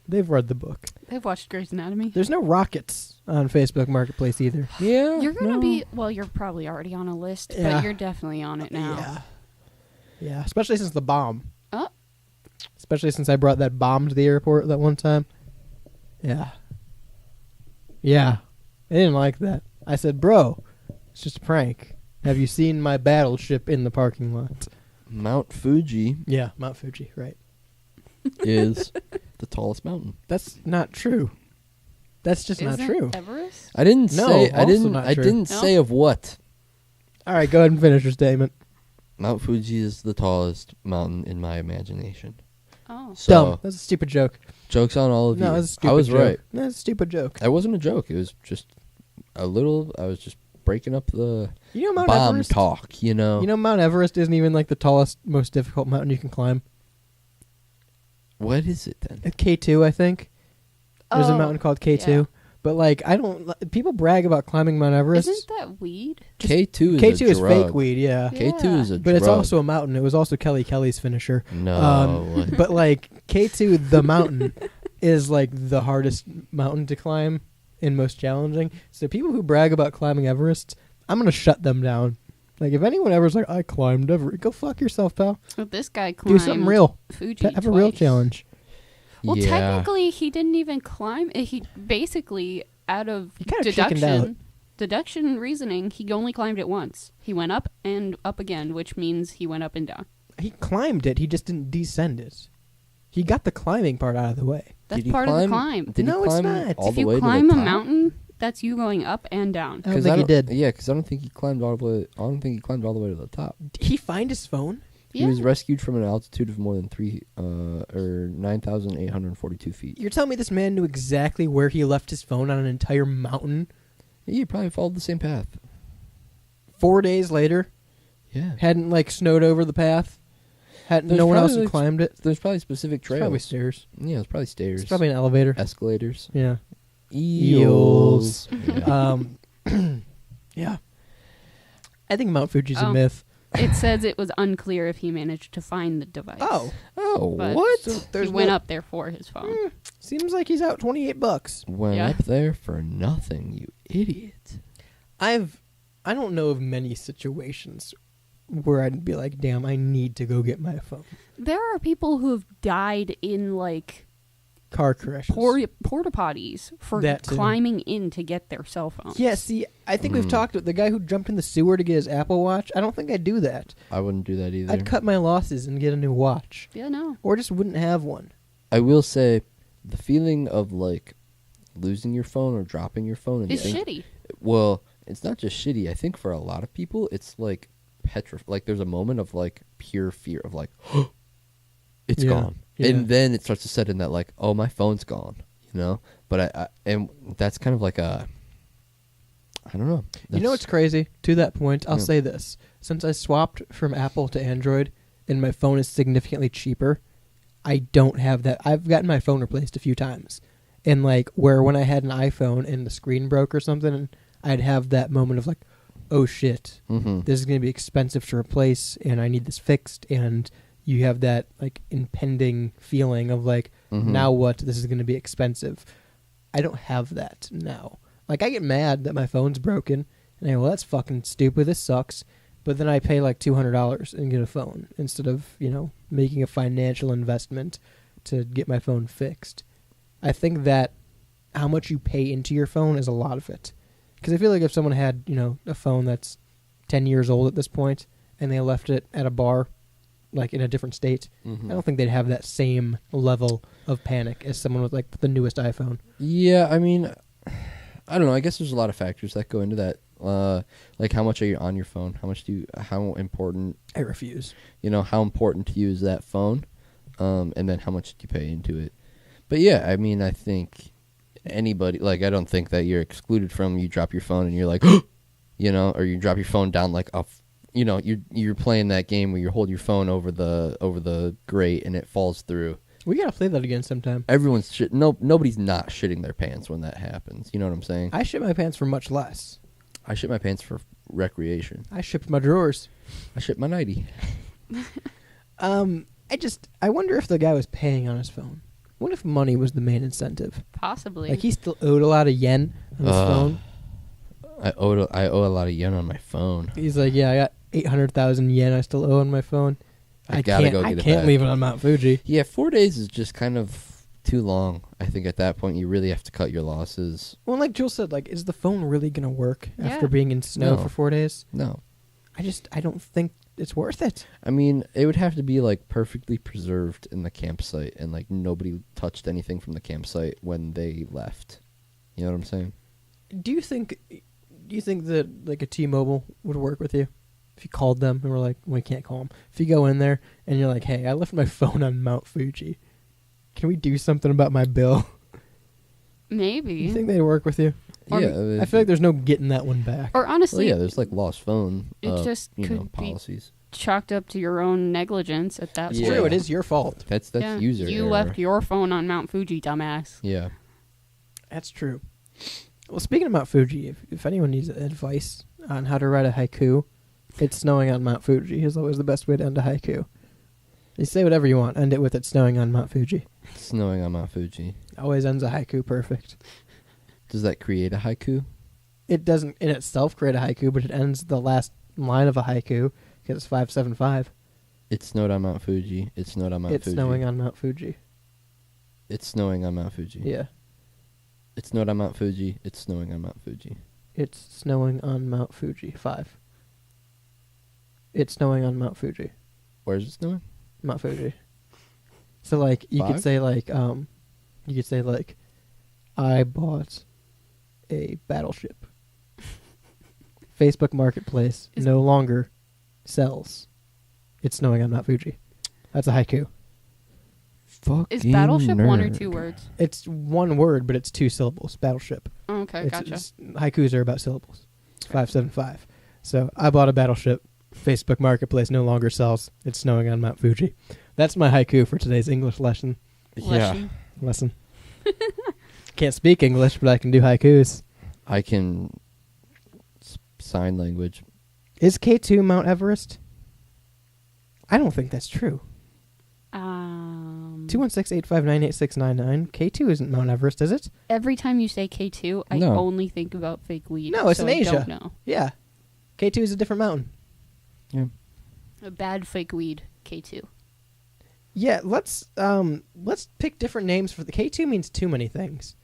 They've read the book. They've watched Grey's Anatomy. There's no rockets on Facebook Marketplace either. Yeah. You're going to be... Well, you're probably already on a list, Yeah. but you're definitely on it now. Yeah, especially since the bomb. Oh. Especially since I brought that bomb to the airport that one time. Yeah. Yeah. I didn't like that. I said, bro, it's just a prank. Have you seen my battleship in the parking lot? Mount Fuji. Yeah, Mount Fuji, right. Is the tallest mountain. That's not true. That's just not Isn't true. Everest? I didn't No, say. I also didn't. not I true. didn't No? say of what. All right, go ahead and finish your statement. Mount Fuji is the tallest mountain in my imagination. Oh. So, Dumb. That's a stupid joke. Joke's on all of you. No, that's a stupid I was joke. right. No, that's a stupid joke. That wasn't a joke. It was just a little. I was just breaking up the You know Mount bomb Everest? talk. You know. You know Mount Everest isn't even like the tallest, most difficult mountain you can climb. What is it then? At K2, I think. There's a Oh, mountain called K2. yeah. But like, I don't. People brag about climbing Mount Everest. Isn't that weed? K2 is K2 a is drug. fake weed, yeah. K2 is a But drug. it's also a mountain. It was also Kelly's finisher. No. But like K2, the mountain, is like the hardest mountain to climb and most challenging. So people who brag about climbing Everest, I'm gonna shut them down. Like if anyone ever's like, I climbed Everest, go fuck yourself, pal. Well, this guy climbed Do something real. Fuji Have a real twice. challenge. Well, Yeah. technically, he didn't even climb. He basically, out of kind of chickened out. deduction reasoning, he only climbed it once. He went up and up again, which means he went up and down. He climbed it. He just didn't descend it. He got the climbing part out of the way. That's Did he part of the climb- climb. Did No, he it's climb not. all If the you way climb to a the top? mountain, That's you going up and down. I don't think he did. Yeah, because I don't think he climbed all the way. I don't think he climbed all the way to the top. Did he find his phone? He was rescued from an altitude of more than 9,842 feet. You're telling me this man knew exactly where he left his phone on an entire mountain? Yeah, he probably followed the same path. 4 days later? Yeah. Hadn't, like, snowed over the path? No one else had climbed it? There's probably specific trails. Probably stairs. Yeah, it's probably stairs. It's probably an elevator. Escalators. Yeah. Eels. Yeah. Yeah. I think Mount Fuji's a myth. It says it was unclear if he managed to find the device. Oh, But what? So he went up there for his phone. Seems like he's out $28. Went Yeah. up there for nothing, you idiot. I don't know of many situations where I'd be like, damn, I need to go get my phone. There are people who have died in like Car crashes. porta potties for That too. climbing in to get their cell phone. Yeah, see, I think we've talked with the guy who jumped in the sewer to get his Apple Watch. I don't think I'd do that. I wouldn't do that either. I'd cut my losses and get a new watch. Yeah, no. Or just wouldn't have one. I will say, the feeling of like losing your phone or dropping your phone and It's shitty. Well, it's not just shitty. I think for a lot of people, it's like like there's a moment of like pure fear of like, it's Yeah. gone, Yeah. and then it starts to set in that like, oh, my phone's gone, you know. But and that's kind of like I don't know. You know what's crazy? To that point, I'll Yeah. say this. Since I swapped from Apple to Android and my phone is significantly cheaper, I don't have that. I've gotten my phone replaced a few times. And like where when I had an iPhone and the screen broke or something, I'd have that moment of like, oh shit, this is going to be expensive to replace and I need this fixed. And you have that like impending feeling of like, now what? This is going to be expensive. I don't have that now. Like I get mad that my phone's broken and I go, well, that's fucking stupid. This sucks. But then I pay like $200 and get a phone instead of, making a financial investment to get my phone fixed. I think that how much you pay into your phone is a lot of it. Because I feel like if someone had, a phone that's 10 years old at this point and they left it at a bar, like in a different state, I don't think they'd have that same level of panic as someone with like the newest iPhone. Yeah, I mean, I don't know. I guess there's a lot of factors that go into that. Like how much are you on your phone? How important? I refuse. How important to you is that phone? And then how much do you pay into it? But yeah, I mean, I think anybody, like, I don't think that you're excluded from, you drop your phone and you're like, or you drop your phone down like you're playing that game where you hold your phone over the grate and it falls through. We gotta play that again sometime. Everyone's nobody's not shitting their pants when that happens. You know what I'm saying? I shit my pants for much less. I shit my pants for recreation. I shipped my drawers. I shit my nightie. I wonder if the guy was paying on his phone. What if money was the main incentive? Possibly. Like he still owed a lot of yen on his phone. I owe a lot of yen on my phone. He's like, yeah, I got 800,000 yen I still owe on my phone. I can't leave it on Mount Fuji. Yeah, 4 days is just kind of too long. I think at that point you really have to cut your losses. Well, like Jules said, like, is the phone really gonna work after being in snow for 4 days? No. I don't think it's worth it. I mean, it would have to be like perfectly preserved in the campsite and like nobody touched anything from the campsite when they left. You know what I'm saying? Do you think that like a T-Mobile would work with you? If you called them and were like, well, we can't call them. If you go in there and you're like, hey, I left my phone on Mount Fuji. Can we do something about my bill? Maybe. You think they'd work with you? Yeah. I feel like there's no getting that one back. Or honestly, well, yeah, there's like lost phone. It just could policies. Be chalked up to your own negligence at that point. True, it is your fault. That's user You error. left your phone on Mount Fuji, dumbass. Yeah. That's true. Well, speaking of Mount Fuji, if anyone needs advice on how to write a haiku, it's snowing on Mount Fuji is always the best way to end a haiku. You say whatever you want, end it with it's snowing on Mount Fuji. It's snowing on Mount Fuji. Always ends a haiku perfect. Does that create a haiku? It doesn't in itself create a haiku, but it ends the last line of a haiku because it's 575. It snowed on Mount Fuji. It snowed on Mount Fuji. It's snowing on Mount Fuji. It's snowing on Mount Fuji. Yeah. It snowed on Mount Fuji. It's snowing on Mount Fuji. It's snowing on Mount Fuji. 5. It's snowing on Mount Fuji. Where's it snowing? Mount Fuji. So like you 5? could say like I bought a battleship. Facebook Marketplace no longer sells It's Snowing on Mount Fuji. That's a haiku. Is battleship one or two words? It's one word, but it's 2 syllables. Battleship. Oh, okay, gotcha. Haikus are about syllables. It's 575. So I bought a battleship. Facebook Marketplace no longer sells It's Snowing on Mount Fuji. That's my haiku for today's English lesson. Lesson. Can't speak English, but I can do haikus. I can sign language. Is K2 Mount Everest? I don't think that's true. 216-859-8699. K2 isn't Mount Everest, is it? Every time you say K2, I No. only think about fake weed. No, it's so in I Asia. Don't know. Yeah. K2 is a different mountain. Yeah. A bad fake weed, K2. Yeah, let's pick different names for the K2 means too many things.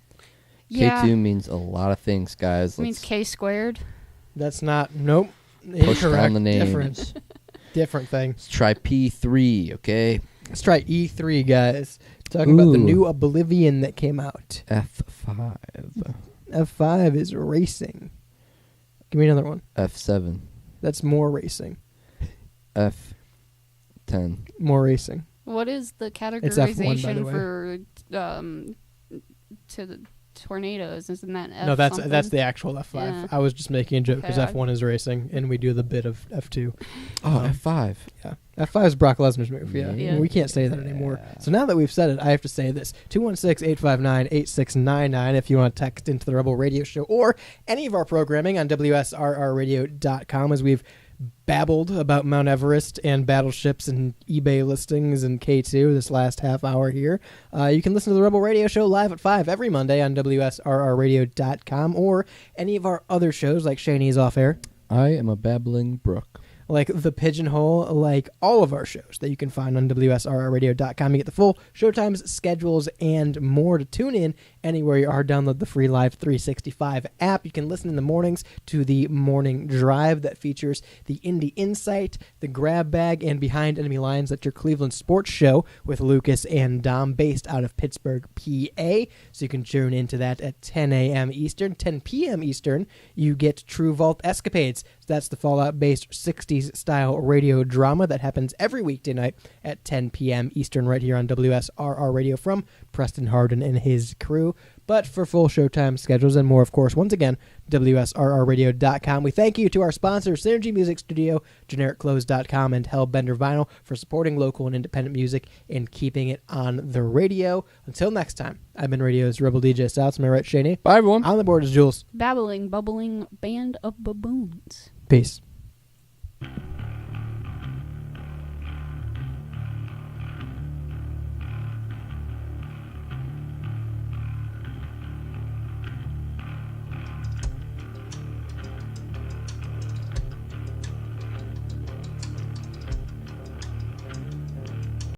Yeah. K2 means a lot of things, guys. It means K squared. That's not. Nope. Push down Incorrect. the names. Different thing. Let's try P3, okay? Let's try E3, guys. Talking about the Ooh. new Oblivion that came out. F5. F5 is racing. Give me another one. F7. That's more racing. F10. More racing. What is the F1, by the categorization way. for to the tornadoes? Isn't that F No, that's something? the actual F5. Yeah. I was just making a joke because Okay. F1 is racing, and we do the bit of F2. Oh, F5. Yeah. F5 is Brock Lesnar's move, yeah. Yeah. We can't say that anymore. So now that we've said it, I have to say this. 216-859-8699 if you want to text into the Rebel Radio Show or any of our programming on WSRRradio.com as we've babbled about Mount Everest and battleships and eBay listings and K2 this last half hour here. You can listen to the Rebel Radio Show live at 5 every Monday on WSRRradio.com or any of our other shows like Shani's Off Air. I am a babbling brook. Like The Pigeonhole, like all of our shows that you can find on WSRRradio.com. You get the full showtimes, schedules, and more to tune in anywhere you are. Download the free Live 365 app. You can listen in the mornings to the Morning Drive that features the Indie Insight, the Grab Bag, and Behind Enemy Lines. That's your Cleveland sports show with Lucas and Dom based out of Pittsburgh, PA. So you can tune into that at 10 a.m. Eastern. 10 p.m. Eastern, you get True Vault Escapades. So that's the Fallout-based 60s style radio drama that happens every weekday night at 10 p.m. Eastern right here on WSRR Radio from Preston Harden and his crew. But for full showtime schedules and more, of course, once again, WSRRradio.com. We thank you to our sponsors, Synergy Music Studio, GenericClothes.com, and Hellbender Vinyl for supporting local and independent music and keeping it on the radio. Until next time, I've been Radio's Rebel DJ Stouts. Am I right, Shani? Bye, everyone. On the board is Jules. Babbling, bubbling band of baboons. Peace.